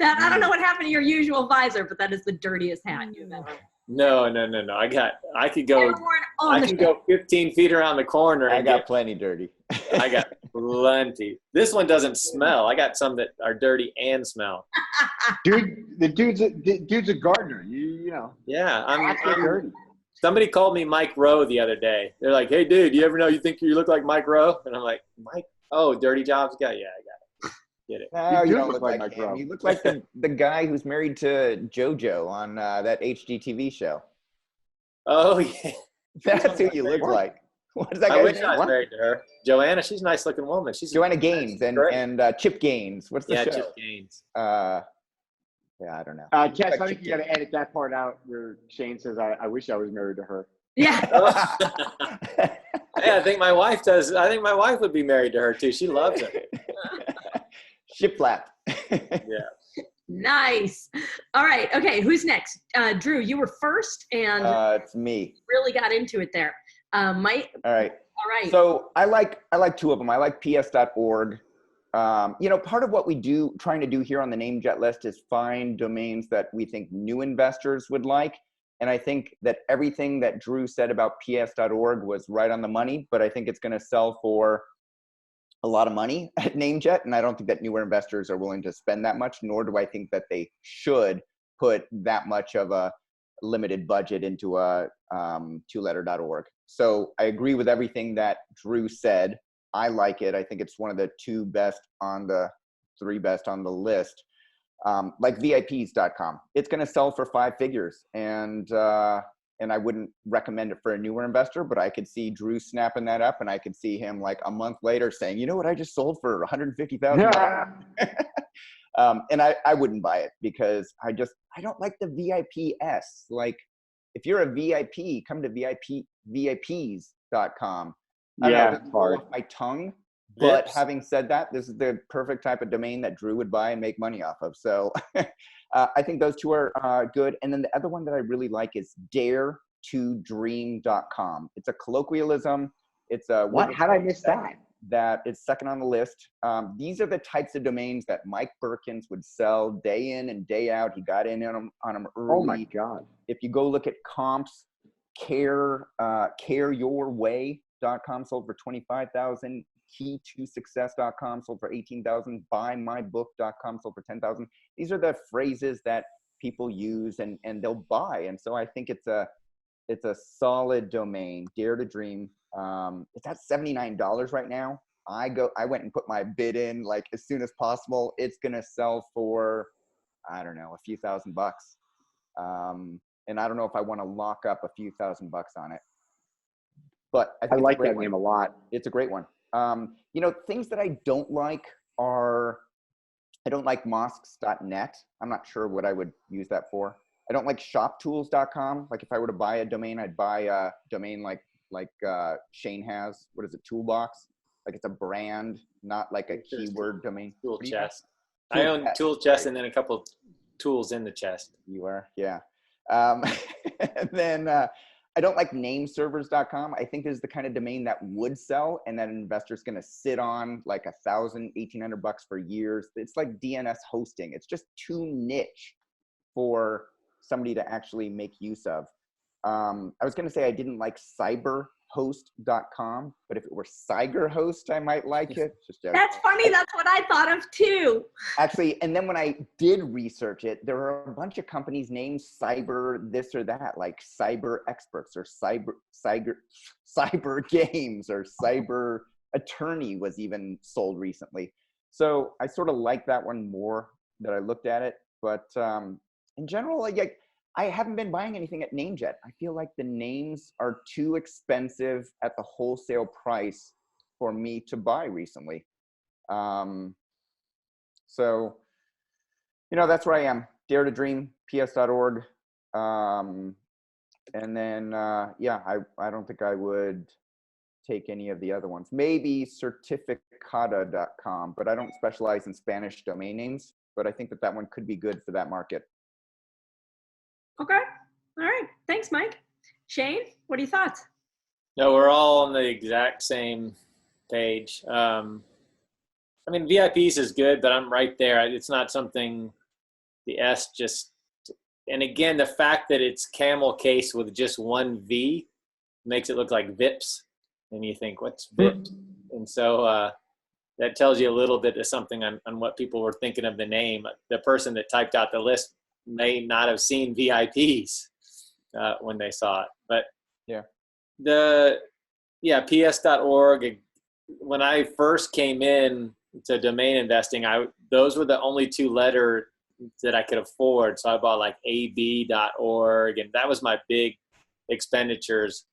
I don't know what happened to your usual visor, but that is the dirtiest hat you've ever. No. I could go. I can go 15 feet around the corner. I And got plenty dirty. I got plenty. This one doesn't smell. I got some that are dirty and smell. Dude, the dude's a gardener. You know. Yeah, I'm dirty. Somebody called me Mike Rowe the other day. They're like, "Hey, dude, you ever know you think you look like Mike Rowe?" And I'm like, "Mike? Oh, dirty jobs guy? Yeah, I got it. Get it." No, You you do don't look look like like Mike him. Rowe. You look like the guy who's married to JoJo on that HGTV show. Oh yeah. That's who you look What? like. What is that I guy's wish name? I was married to her. Joanna, she's a nice looking woman. She's Joanna Gaines and Chip Gaines. What's the show? Chip Gaines. Yeah, I don't know. Cass, I Like think you got to edit that part out where Shane says, I wish I was married to her. Yeah. Yeah, I think my wife does. I think my wife would be married to her too. She loves it. Shiplap. Yeah. Nice. All right. Okay. Who's next? Drew, you were first and It's me. really got into it there. Mike. All right. All right. So I like two of them. I like ps.org. Part of what we trying to do here on the NameJet list is find domains that we think new investors would like. And I think that everything that Drew said about ps.org was right on the money, but I think it's going to sell for a lot of money at NameJet. And I don't think that newer investors are willing to spend that much, nor do I think that they should put that much of a limited budget into a twoletter.org. So I agree with everything that Drew said. I like it. I think it's one of the three best on the list. Like VIPs.com. It's going to sell for 5 figures. And I wouldn't recommend it for a newer investor, but I could see Drew snapping that up, and I could see him like a month later saying, you know what, I just sold for $150,000. And I wouldn't buy it because I don't like the VIPs. Like, if you're a VIP, come to VIPs.com. Yeah, it's hard. Off my tongue. But having said that, this is the perfect type of domain that Drew would buy and make money off of. So I think those two are good. And then the other one that I really like is daretodream.com. It's a colloquialism. It's a what? How did I miss that? That is second on the list. These are the types of domains that Mike Birkins would sell day in and day out. He got in on them early. Oh my God. If you go look at comps, careyourway.com sold for $25,000. Key2success.com sold for $18,000. Buymybook.com sold for $10,000. These are the phrases that people use and they'll buy. And so I think it's a solid domain. Dare to Dream. It's at $79 right now. I went and put my bid in like as soon as possible. It's gonna sell for, I don't know, a few $1,000. And I don't know if I want to lock up a few $1,000 on it. But I like that name a lot. It's a great one. Things that I don't like are, I don't like mosques.net. I'm not sure what I would use that for. I don't like shoptools.com. Like if I were to buy a domain, I'd buy a domain like Shane has. What is it? Toolbox. Like it's a brand, not like a keyword domain. Tool chest. I own tool chest and then a couple tools in the chest. You are, yeah. And then I don't like nameservers.com. I think this is the kind of domain that would sell and that an investor's going to sit on like $1,000, $1,800 for years. It's like DNS hosting. It's just too niche for somebody to actually make use of. I was going to say I didn't like cyberhost.com, but if it were Cyger host, I might like it. Just joking. That's funny. That's what I thought of too. Actually, and then when I did research it, there are a bunch of companies named Cyber this or that, like Cyber Experts or Cyber Games or Cyber Attorney was even sold recently. So I sort of like that one more that I looked at it. But in general, like I haven't been buying anything at NameJet. I feel like the names are too expensive at the wholesale price for me to buy recently. So, that's where I am. Dare to Dream, ps.org. And then, I don't think I would take any of the other ones. Maybe certificata.com, but I don't specialize in Spanish domain names. But I think that one could be good for that market. Okay. All right. Thanks, Mike. Shane, what are your thoughts? No, we're all on the exact same page. VIPs is good, but I'm right there. It's not something, the S just And again, the fact that it's camel case with just one V makes it look like Vips. And you think, what's Vips? And so that tells you a little bit of something on what people were thinking of the name. The person that typed out the list may not have seen VIPs when they saw it. But ps.org, when I first came in to domain investing, those were the only 2 letters that I could afford. So I bought like ab.org, and that was my big expenditures.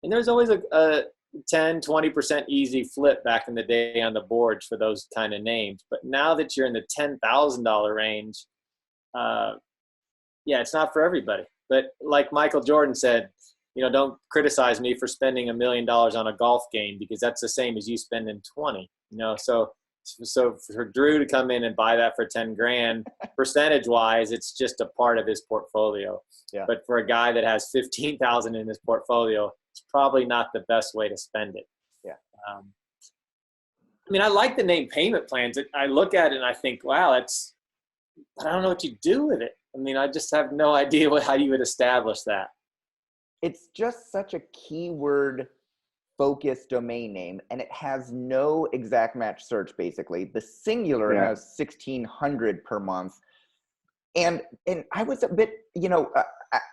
And there's always a 10, 20% easy flip back in the day on the boards for those kind of names. But now that you're in the $10,000 range, it's not for everybody. But like Michael Jordan said, don't criticize me for spending $1 million on a golf game, because that's the same as you spending 20, So for Drew to come in and buy that for 10 grand, percentage wise, it's just a part of his portfolio. Yeah. But for a guy that has 15,000 in his portfolio, it's probably not the best way to spend it. Yeah. I like the name payment plans. I look at it and I think, wow, I don't know what you do with it. I just have no idea how you would establish that. It's just such a keyword focused domain name, and it has no exact match search. Basically, the singular has 1,600 per month, and I was a bit,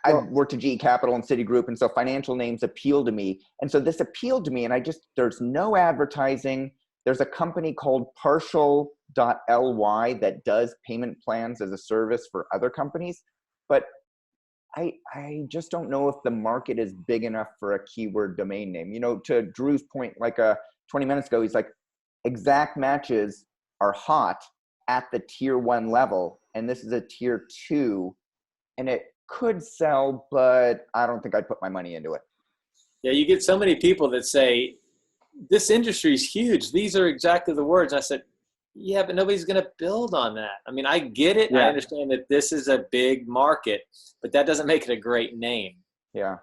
I worked at GE Capital and Citigroup, and so financial names appeal to me, and so this appealed to me, and there's no advertising. There's a company called Partial.ly that does payment plans as a service for other companies, but I just don't know if the market is big enough for a keyword domain name. To Drew's point, like 20 minutes ago, he's like, exact matches are hot at the tier 1 level, and this is a tier 2, and it could sell, but I don't think I'd put my money into it. Yeah, you get so many people that say, this industry is huge. These are exactly the words. I said, yeah, but nobody's going to build on that. I get it. Yeah. I understand that this is a big market, but that doesn't make it a great name. Yeah.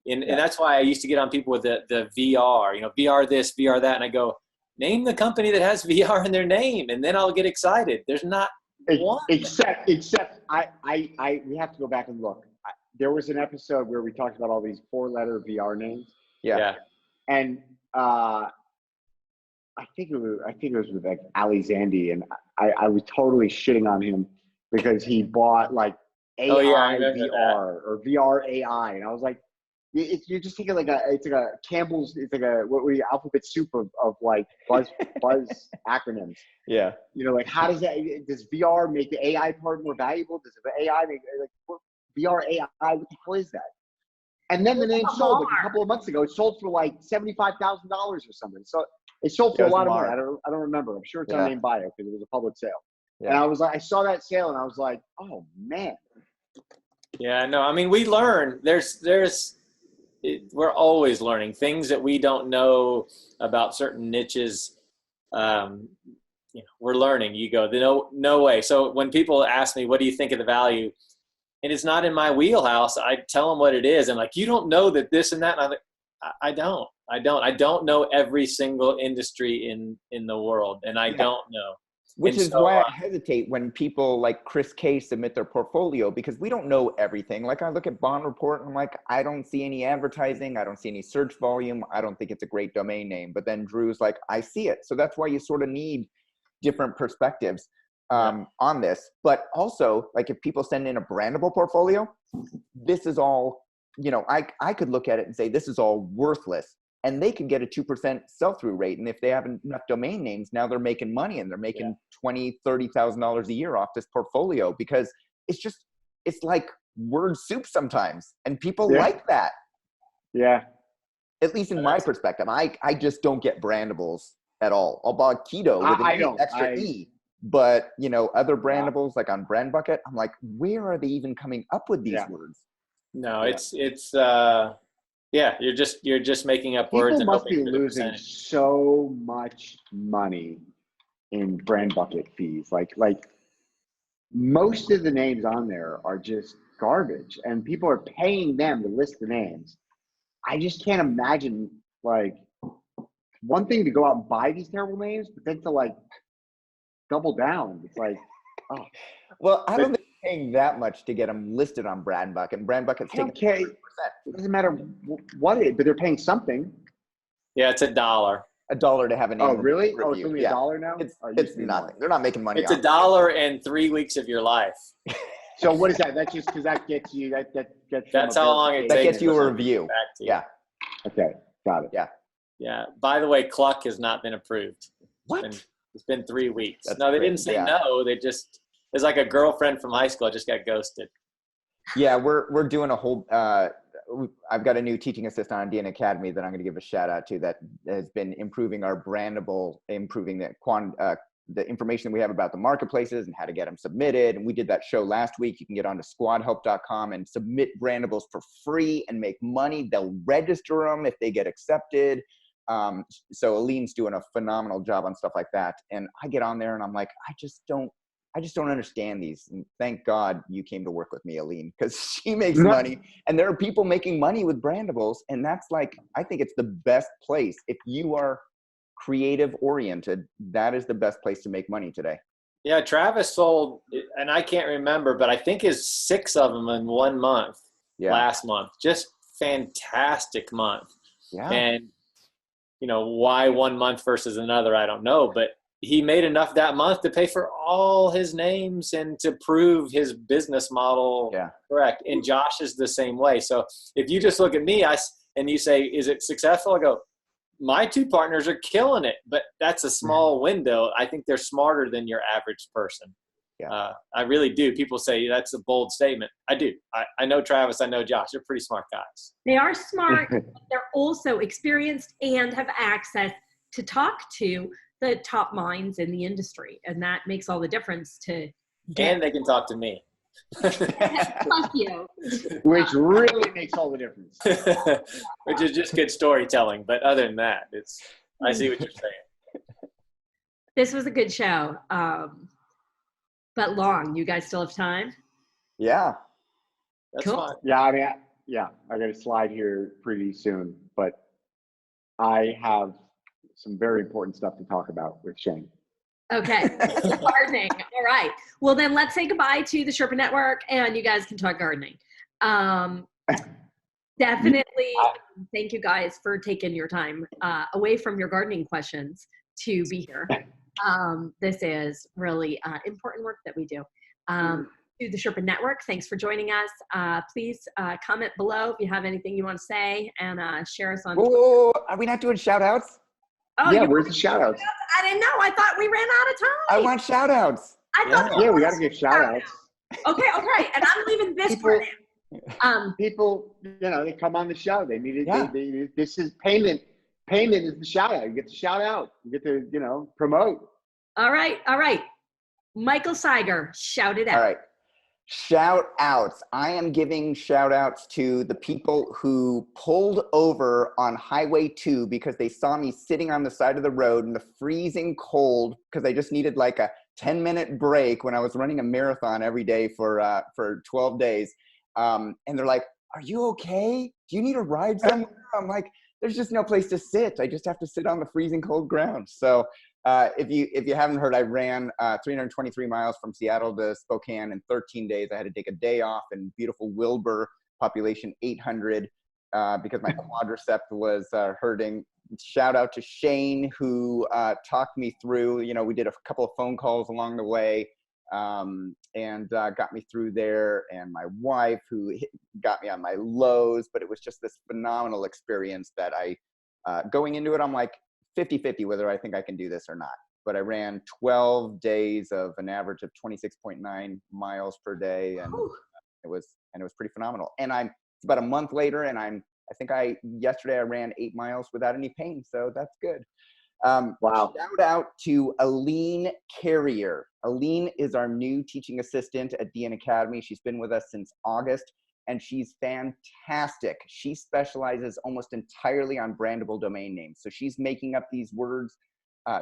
And that's why I used to get on people with the VR, VR this, VR that. And I go, name the company that has VR in their name, and then I'll get excited. There's not one. Except we have to go back and look. There was an episode where we talked about all these 4-letter VR names. Yeah. And I think it was with like Ali Zandi, and I was totally shitting on him because he bought like AI VR or VR AI, and I was like, you're just taking it's like a Campbell's, it's like a alphabet soup of like buzz acronyms. Yeah. How does VR make the AI part more valuable? Does the AI make VR AI? What the hell is that? And then the name sold like a couple of months ago. It sold for like $75,000 or something. So it sold for a lot of money. I don't remember. I'm sure it's on Name Bio because it was a public sale. Yeah. And I was like, I saw that sale and I was like, oh man. Yeah, no, we learn. We're always learning things that we don't know about certain niches. We're learning. You go, no way. So when people ask me, what do you think of the value? And it's not in my wheelhouse, I tell them what it is. And like, you don't know that this and that. And I'm like, I don't know every single industry in the world. And I don't know. Which is why I hesitate when people like Chris K submit their portfolio, because we don't know everything. Like I look at Bond Report and I'm like, I don't see any advertising. I don't see any search volume. I don't think it's a great domain name. But then Drew's like, I see it. So that's why you sort of need different perspectives on this. But also, like if people send in a brandable portfolio, this is all, I could look at it and say, this is all worthless. And they could get a 2% sell-through rate. And if they have enough domain names, now they're making money and they're making $20,000, $30,000 a year off this portfolio, because it's like word soup sometimes. And people like that. Yeah. At least in my perspective, I just don't get brandables at all. I'll buy Keto with an extra E. But, other brandables like on Brand Bucket, I'm like, where are they even coming up with these words? No, it's you're just making up words. People must be losing so much money in Brand Bucket fees. Like most of the names on there are just garbage, and people are paying them to list the names. I just can't imagine, like, one thing to go out and buy these terrible names, but then to like double down. It's like, oh. Well, I don't think paying that much to get them listed on Brandbuck, and Brandbuck has taken Okay, 100%. it doesn't matter what it is, but they're paying something. Yeah, it's $1. $1 to have a name. Oh, really? Oh, it's review. only Yeah. $1 now? It's Or it used it's to be nothing. more? They're not making money. It's off it. $1 and 3 weeks of your life. So what is that? That's just because that gets you, that gets them That's a how long it That takes gets you for a something to review. get back to you. Yeah. Okay, got it. Yeah. By the way, Cluck has not been approved. What? It's been 3 weeks. That's No, they crazy. didn't say Yeah. no. They just, it's like a girlfriend from high school. I just got ghosted. Yeah, we're doing a whole. I've got a new teaching assistant on DNA Academy that I'm going to give a shout out to that has been improving our brandable, improving the information we have about the marketplaces and how to get them submitted. And we did that show last week. You can get onto squadhelp.com and submit brandables for free and make money. They'll register them if they get accepted. So Aline's doing a phenomenal job on stuff like that. And I get on there and I'm like, I just don't understand these. And thank God you came to work with me, Aline, because she makes money and there are people making money with brandables. And that's like, I think it's the best place. If you are creative oriented, that is the best place to make money today. Yeah, Travis sold, and I can't remember, but I think is 6 of them in 1 month last month. Just fantastic month. Yeah. And, why 1 month versus another, I don't know. But he made enough that month to pay for all his names and to prove his business model correct. And Josh is the same way. So if you just look at me and you say, is it successful? I go, my 2 partners are killing it, but that's a small window. I think they're smarter than your average person. Yeah. I really do. People say that's a bold statement. I do. I know Travis. I know Josh. They're pretty smart guys. They are smart. But they're also experienced and have access to talk to the top minds in the industry. And that makes all the difference to get. And they can talk to me. Fuck you. Which really makes all the difference. Which is just good storytelling. But other than that, I see what you're saying. This was a good show. But long. You guys still have time? Yeah. That's cool. fine. Yeah, I mean, I got to slide here pretty soon, but I have some very important stuff to talk about with Shane. Okay. Gardening. All right. Well, then let's say goodbye to the Sherpa Network and you guys can talk gardening. Definitely. Thank you guys for taking your time away from your gardening questions to be here. This is really important work that we do. To the Sherpa Network, thanks for joining us. Please comment below if you have anything you want to say and share us on. Whoa, are we not doing shout outs? Oh, yeah, where's the shout outs? I didn't know. I thought we ran out of time. I want shout outs. I thought Yeah, we got to give shout outs. Okay. And I'm leaving this part in. People, they come on the show. They need it. This is payment. Payment is the shout out. You get to shout out. You get to, promote. All right. Michael Cyger, shout it out. All right. Shout outs. I am giving shout outs to the people who pulled over on Highway 2 because they saw me sitting on the side of the road in the freezing cold because I just needed like a 10-minute break when I was running a marathon every day for 12 days. And they're like, are you okay? Do you need a ride somewhere? I'm like, there's just no place to sit. I just have to sit on the freezing cold ground. So if you haven't heard, I ran 323 miles from Seattle to Spokane in 13 days. I had to take a day off in beautiful Wilbur, population 800, because my quadricep was hurting. Shout out to Shane who talked me through. We did a couple of phone calls along the way and got me through there, and my wife who got me on my lows. But it was just this phenomenal experience that going into it, I'm like, 50-50 whether I think I can do this or not. But I ran 12 days of an average of 26.9 miles per day, and it was pretty phenomenal. And it's about a month later, and yesterday I ran 8 miles without any pain, so that's good. Wow. Shout out to Aline Carrier. Aline is our new teaching assistant at DN Academy. She's been with us since August, and she's fantastic. She specializes almost entirely on brandable domain names. So she's making up these words.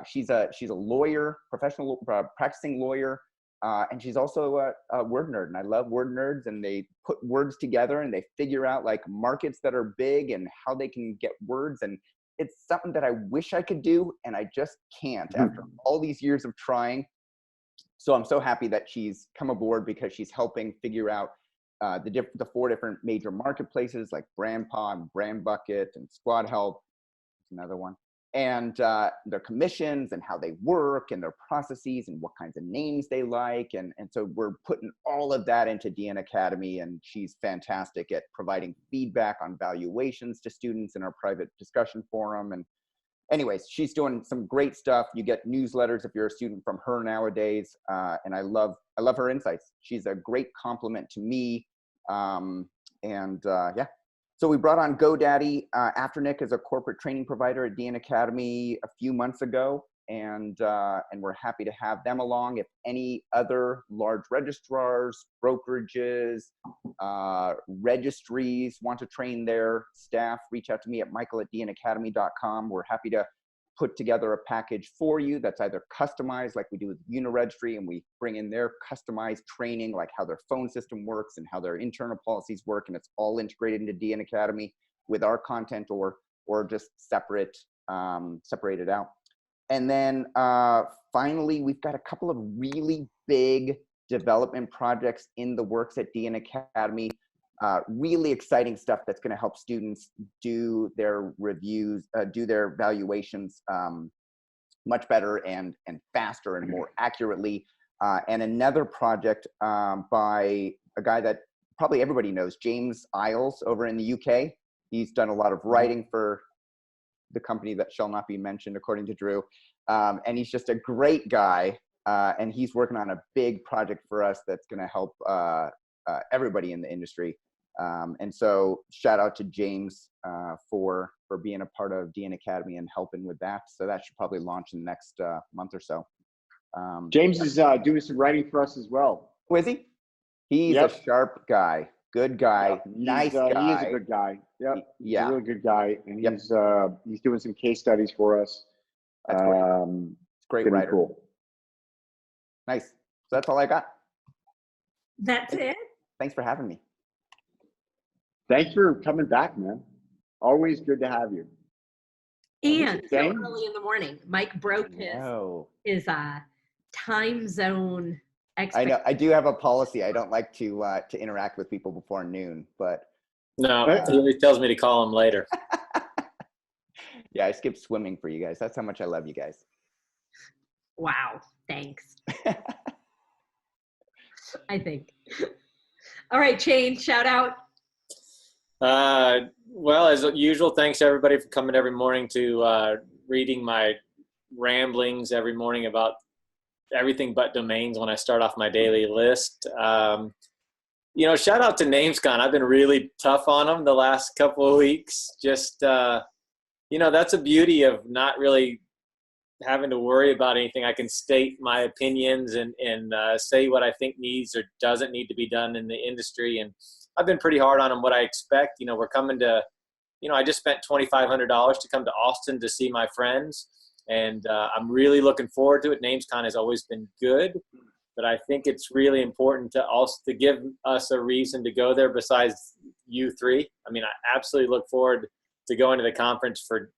She's a lawyer, professional practicing lawyer, and she's also a word nerd. And I love word nerds, and they put words together and they figure out like markets that are big and how they can get words. And it's something that I wish I could do, and I just can't after all these years of trying. So I'm so happy that she's come aboard because she's helping figure out the 4 different major marketplaces like BrandPod and Brand Bucket and Squad Help, another one, and their commissions and how they work and their processes and what kinds of names they like. And so we're putting all of that into DN Academy, and she's fantastic at providing feedback on valuations to students in our private discussion forum. And anyways, she's doing some great stuff. You get newsletters if you're a student from her nowadays. And I love her insights. She's a great compliment to me. Yeah. So we brought on Godaddy after Nick as a corporate training provider at DN Academy a few months ago. And we're happy to have them along. If any other large registrars, brokerages, registries want to train their staff, reach out to me at michael@dnacademy.com. We're happy to put together a package for you that's either customized like we do with Uniregistry, and we bring in their customized training, like how their phone system works and how their internal policies work, and it's all integrated into DN Academy with our content, or just separated out. And then finally, we've got a couple of really big development projects in the works at DN Academy. Really exciting stuff that's going to help students do their reviews, do their valuations much better and faster and more accurately. And another project by a guy that probably everybody knows, James Isles over in the UK. He's done a lot of writing for the company that shall not be mentioned, according to Drew. And he's just a great guy. And he's working on a big project for us that's going to help everybody in the industry. And so shout out to James for being a part of DN Academy and helping with that. So that should probably launch in the next month or so. James is doing some writing for us as well. Oh, is he? He's a sharp guy, good guy, nice guy. He is a good guy. Yep. He's a really good guy. And he's doing some case studies for us. That's great. It's great writer. Cool. Nice. So that's all I got. That's it? Thanks for having me. Thanks for coming back, man. Always good to have you. And so early in the morning, Mike broke his time zone expectation. I know. I do have a policy. I don't like to interact with people before noon, but no, he always tells me to call him later. Yeah, I skipped swimming for you guys. That's how much I love you guys. Wow. Thanks. I think. All right, Shane, shout out. Well, as usual, thanks everybody for coming every morning to reading my ramblings every morning about everything but domains when I start off my daily list. You know, shout out to NamesCon. I've been really tough on them the last couple of weeks. Just, you know, that's a beauty of not really having to worry about anything. I can state my opinions and say what I think needs or doesn't need to be done in the industry. And I've been pretty hard on them, what I expect. You know, we're coming to, you know, I just spent $2,500 to come to Austin to see my friends. And I'm really looking forward to it. NamesCon has always been good, but I think it's really important to also to give us a reason to go there besides you three. I mean, I absolutely look forward to going to the conference for,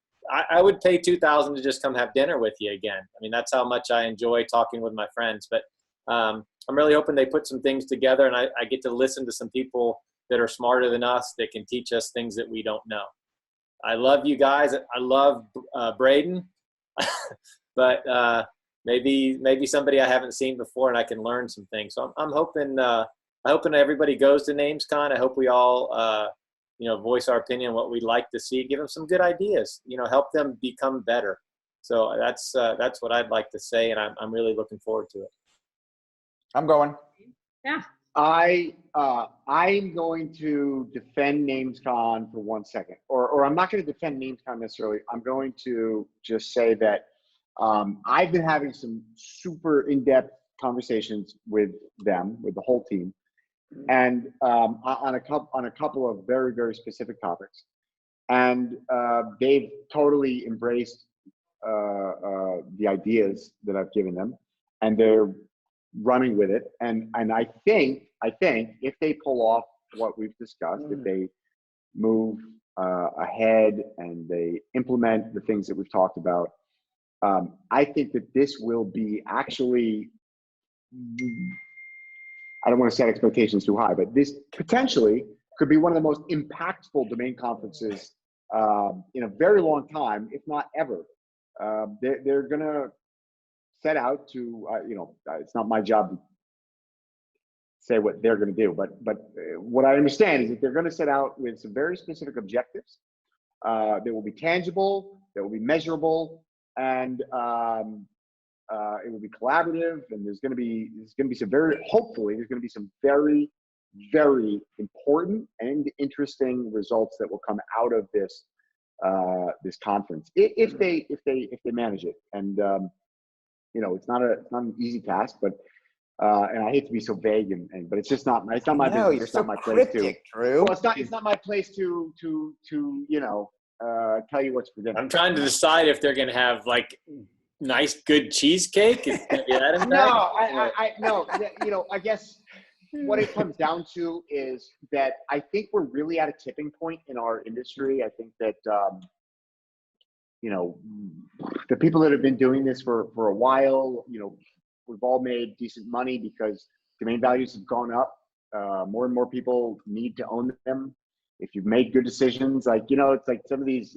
I would pay $2,000 to just come have dinner with you again. I mean, that's how much I enjoy talking with my friends. But I'm really hoping they put some things together, and I get to listen to some people that are smarter than us that can teach us things that we don't know. I love you guys. I love Braden, but maybe somebody I haven't seen before, and I can learn some things. So I'm hoping everybody goes to NamesCon. I hope we all you know, voice our opinion, what we'd like to see, give them some good ideas, you know, help them become better. So that's what I'd like to say. And I'm really looking forward to it. I'm going. Yeah. I'm going to defend NamesCon for 1 second, or I'm not going to defend NamesCon necessarily. I'm going to just say that I've been having some super in-depth conversations with them, with the whole team, and on a couple of very, very specific topics, and they've totally embraced the ideas that I've given them, and they're running with it. And I think if they pull off what we've discussed, if they move ahead and they implement the things that we've talked about, I think that this will be actually I don't want to set expectations too high, but this potentially could be one of the most impactful domain conferences in a very long time, if not ever. They're going to set out to, it's not my job to say what they're going to do, but what I understand is that they're going to set out with some very specific objectives that will be tangible, that will be measurable, and it will be collaborative. And there's going to be some hopefully there's going to be some very, very important and interesting results that will come out of this conference if they manage it. And it's not an easy task, but and I hate to be so vague but it's just not my business. You're it's so not my cryptic, place to. Drew. Well, it's not my place to tell you what's for dinner. I'm trying to decide if they're going to have like nice, good cheesecake. Is that in No, I guess what it comes down to is that I think we're really at a tipping point in our industry. I think that, the people that have been doing this for a while, we've all made decent money because domain values have gone up. More and more people need to own them. If you've made good decisions, it's like some of these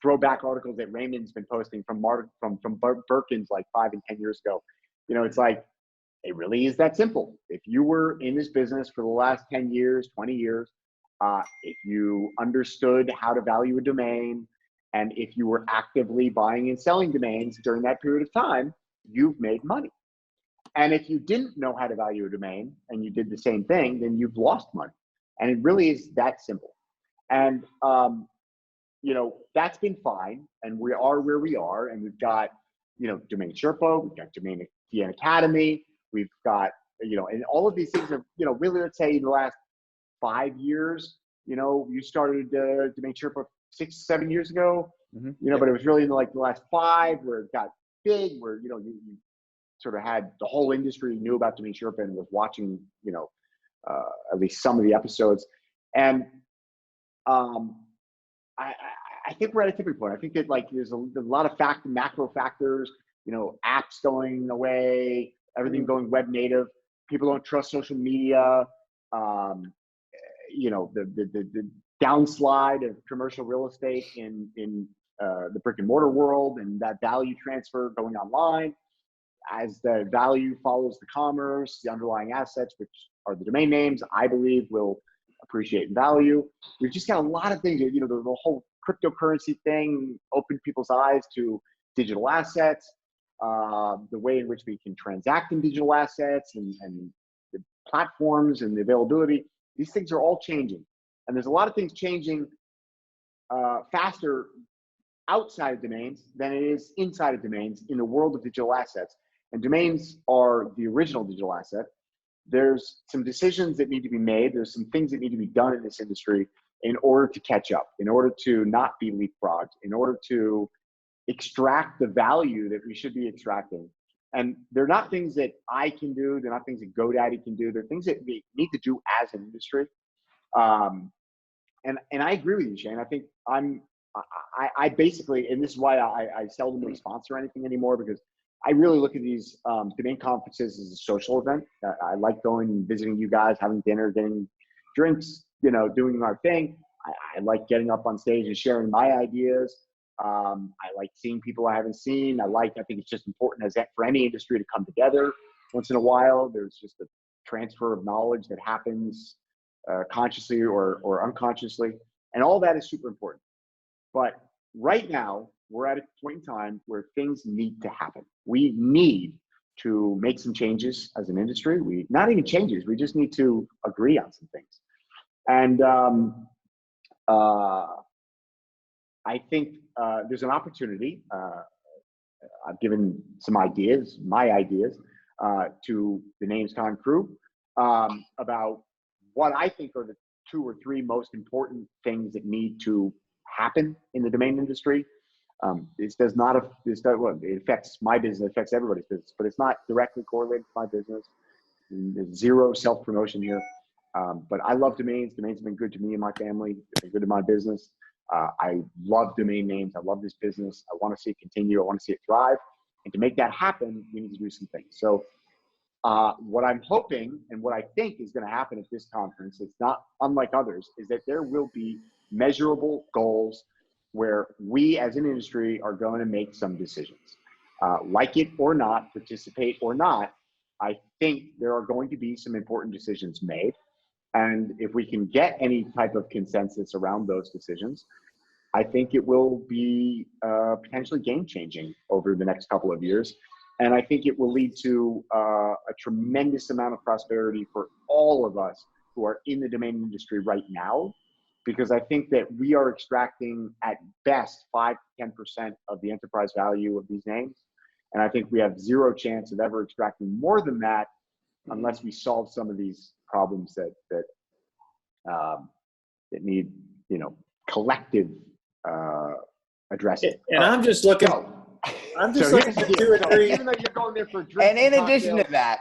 throwback articles that Raymond's been posting from Birkins like 5 and 10 years ago. It's like, it really is that simple. If you were in this business for the last 10 years, 20 years, if you understood how to value a domain, and if you were actively buying and selling domains during that period of time, you've made money. And if you didn't know how to value a domain and you did the same thing, then you've lost money. And it really is that simple. And, that's been fine. And we are where we are. And we've got, DomainSherpa, we've got Domain Academy, we've got, and all of these things are, really, let's say in the last 5 years, you started DomainSherpa 6-7 years ago, but it was really in the last 5 where it got big, where, you sort of had the whole industry knew about DomainSherpa and was watching, at least some of the episodes. And I think we're at a tipping point. I think that there's a lot of macro factors, apps going away, everything going web native. People don't trust social media. The downslide of commercial real estate in the brick and mortar world, and that value transfer going online. As the value follows the commerce, the underlying assets, which are the domain names, I believe will appreciate in value. We've just got a lot of things, the whole cryptocurrency thing opened people's eyes to digital assets, the way in which we can transact in digital assets and the platforms and the availability. These things are all changing. And there's a lot of things changing faster outside of domains than it is inside of domains in the world of digital assets. And domains are the original digital asset. There's some decisions that need to be made. There's some things that need to be done in this industry in order to catch up, in order to not be leapfrogged, in order to extract the value that we should be extracting. And they're not things that I can do. They're not things that Godaddy can do. They're things that we need to do as an industry. And I agree with you, Shane. I think I basically, and this is why I seldomly sponsor anything anymore, because I really look at these domain conferences as a social event. I like going and visiting you guys, having dinner, getting drinks, doing our thing. I like getting up on stage and sharing my ideas. I like seeing people I haven't seen. I think it's just important for any industry to come together once in a while. There's just a transfer of knowledge that happens consciously or unconsciously. And all that is super important. But right now, we're at a point in time where things need to happen. We need to make some changes as an industry. Not even changes, we just need to agree on some things. And I think there's an opportunity. I've given some ideas, my ideas, to the NamesCon crew about what I think are the 2 or 3 most important things that need to happen in the domain industry. It affects my business, it affects everybody's business, but it's not directly correlated to my business. There's zero self-promotion here. But I love domains. Domains have been good to me and my family. They've been good to my business. I love domain names. I love this business. I want to see it continue. I want to see it thrive. And to make that happen, we need to do some things. So What I'm hoping and what I think is going to happen at this conference, it's not unlike others, is that there will be measurable goals where we as an industry are going to make some decisions. Like it or not, participate or not, I think there are going to be some important decisions made. And if we can get any type of consensus around those decisions, I think it will be potentially game-changing over the next couple of years. And I think it will lead to a tremendous amount of prosperity for all of us who are in the domain industry right now, because I think that we are extracting at best 5 to 10% of the enterprise value of these names. And I think we have zero chance of ever extracting more than that unless we solve some of these problems that need, collective addressing. And I'm just looking. I'm just looking for 2 or 3. Even though you're going there for drinks And in addition to that,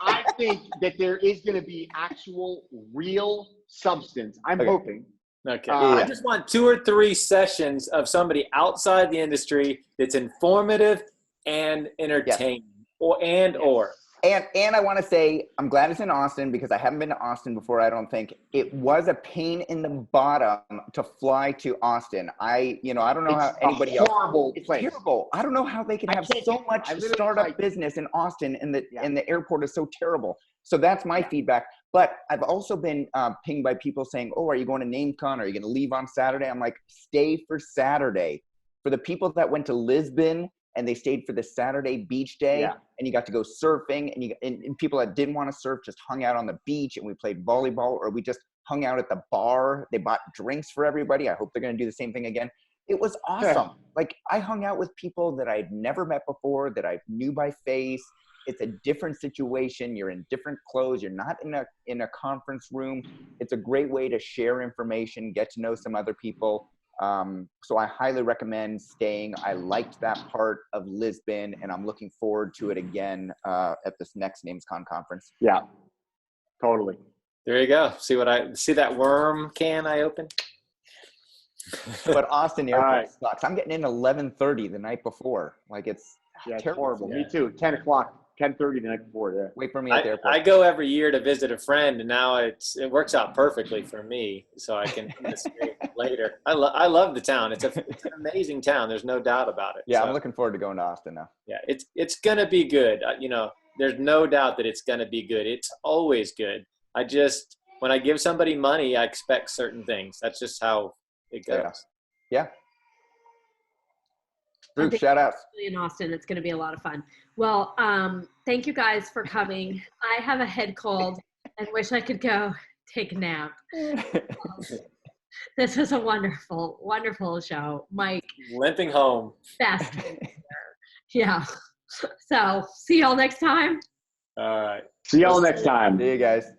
I think that there is going to be actual, real substance. I'm hoping. Okay. I just want 2 or 3 sessions of somebody outside the industry that's informative and entertaining, or. And I want to say, I'm glad it's in Austin because I haven't been to Austin before. I don't think it was a pain in the bottom to fly to Austin. I don't know how anybody else. It's terrible. I don't know how they can have so much startup business in Austin, and the airport is so terrible. So that's my feedback. But I've also been pinged by people saying, "Oh, are you going to NameCon? Are you going to leave on Saturday?" I'm like, stay for Saturday. For the people that went to Lisbon and they stayed for the Saturday beach day, and you got to go surfing, and people that didn't want to surf just hung out on the beach, and we played volleyball, or we just hung out at the bar. They bought drinks for everybody. I hope they're going to do the same thing again. It was awesome. Like, I hung out with people that I'd never met before, that I knew by face. It's a different situation. You're in different clothes. You're not in a conference room. It's a great way to share information, get to know some other people. So I highly recommend staying. I liked that part of Lisbon, and I'm looking forward to it again at this next NamesCon conference. Yeah, totally. There you go. See that worm can I opened? But Austin Airport sucks. I'm getting in 11:30 the night before. Like, it's horrible. Me too. 10 o'clock. 10:30 the night before, Wait for me at the airport. I go every year to visit a friend, and now it works out perfectly for me, so I can later. I love the town. It's an amazing town. There's no doubt about it. Yeah, so I'm looking forward to going to Austin now. Yeah, it's gonna be good. There's no doubt that it's gonna be good. It's always good. When I give somebody money, I expect certain things. That's just how it goes. Yeah. Group shout outs. In Austin, it's going to be a lot of fun. Well, thank you guys for coming. I have a head cold and wish I could go take a nap. This is a wonderful, wonderful show. Mike. Limping home. Best. Yeah. So see y'all next time. All right. See y'all next time. See you guys.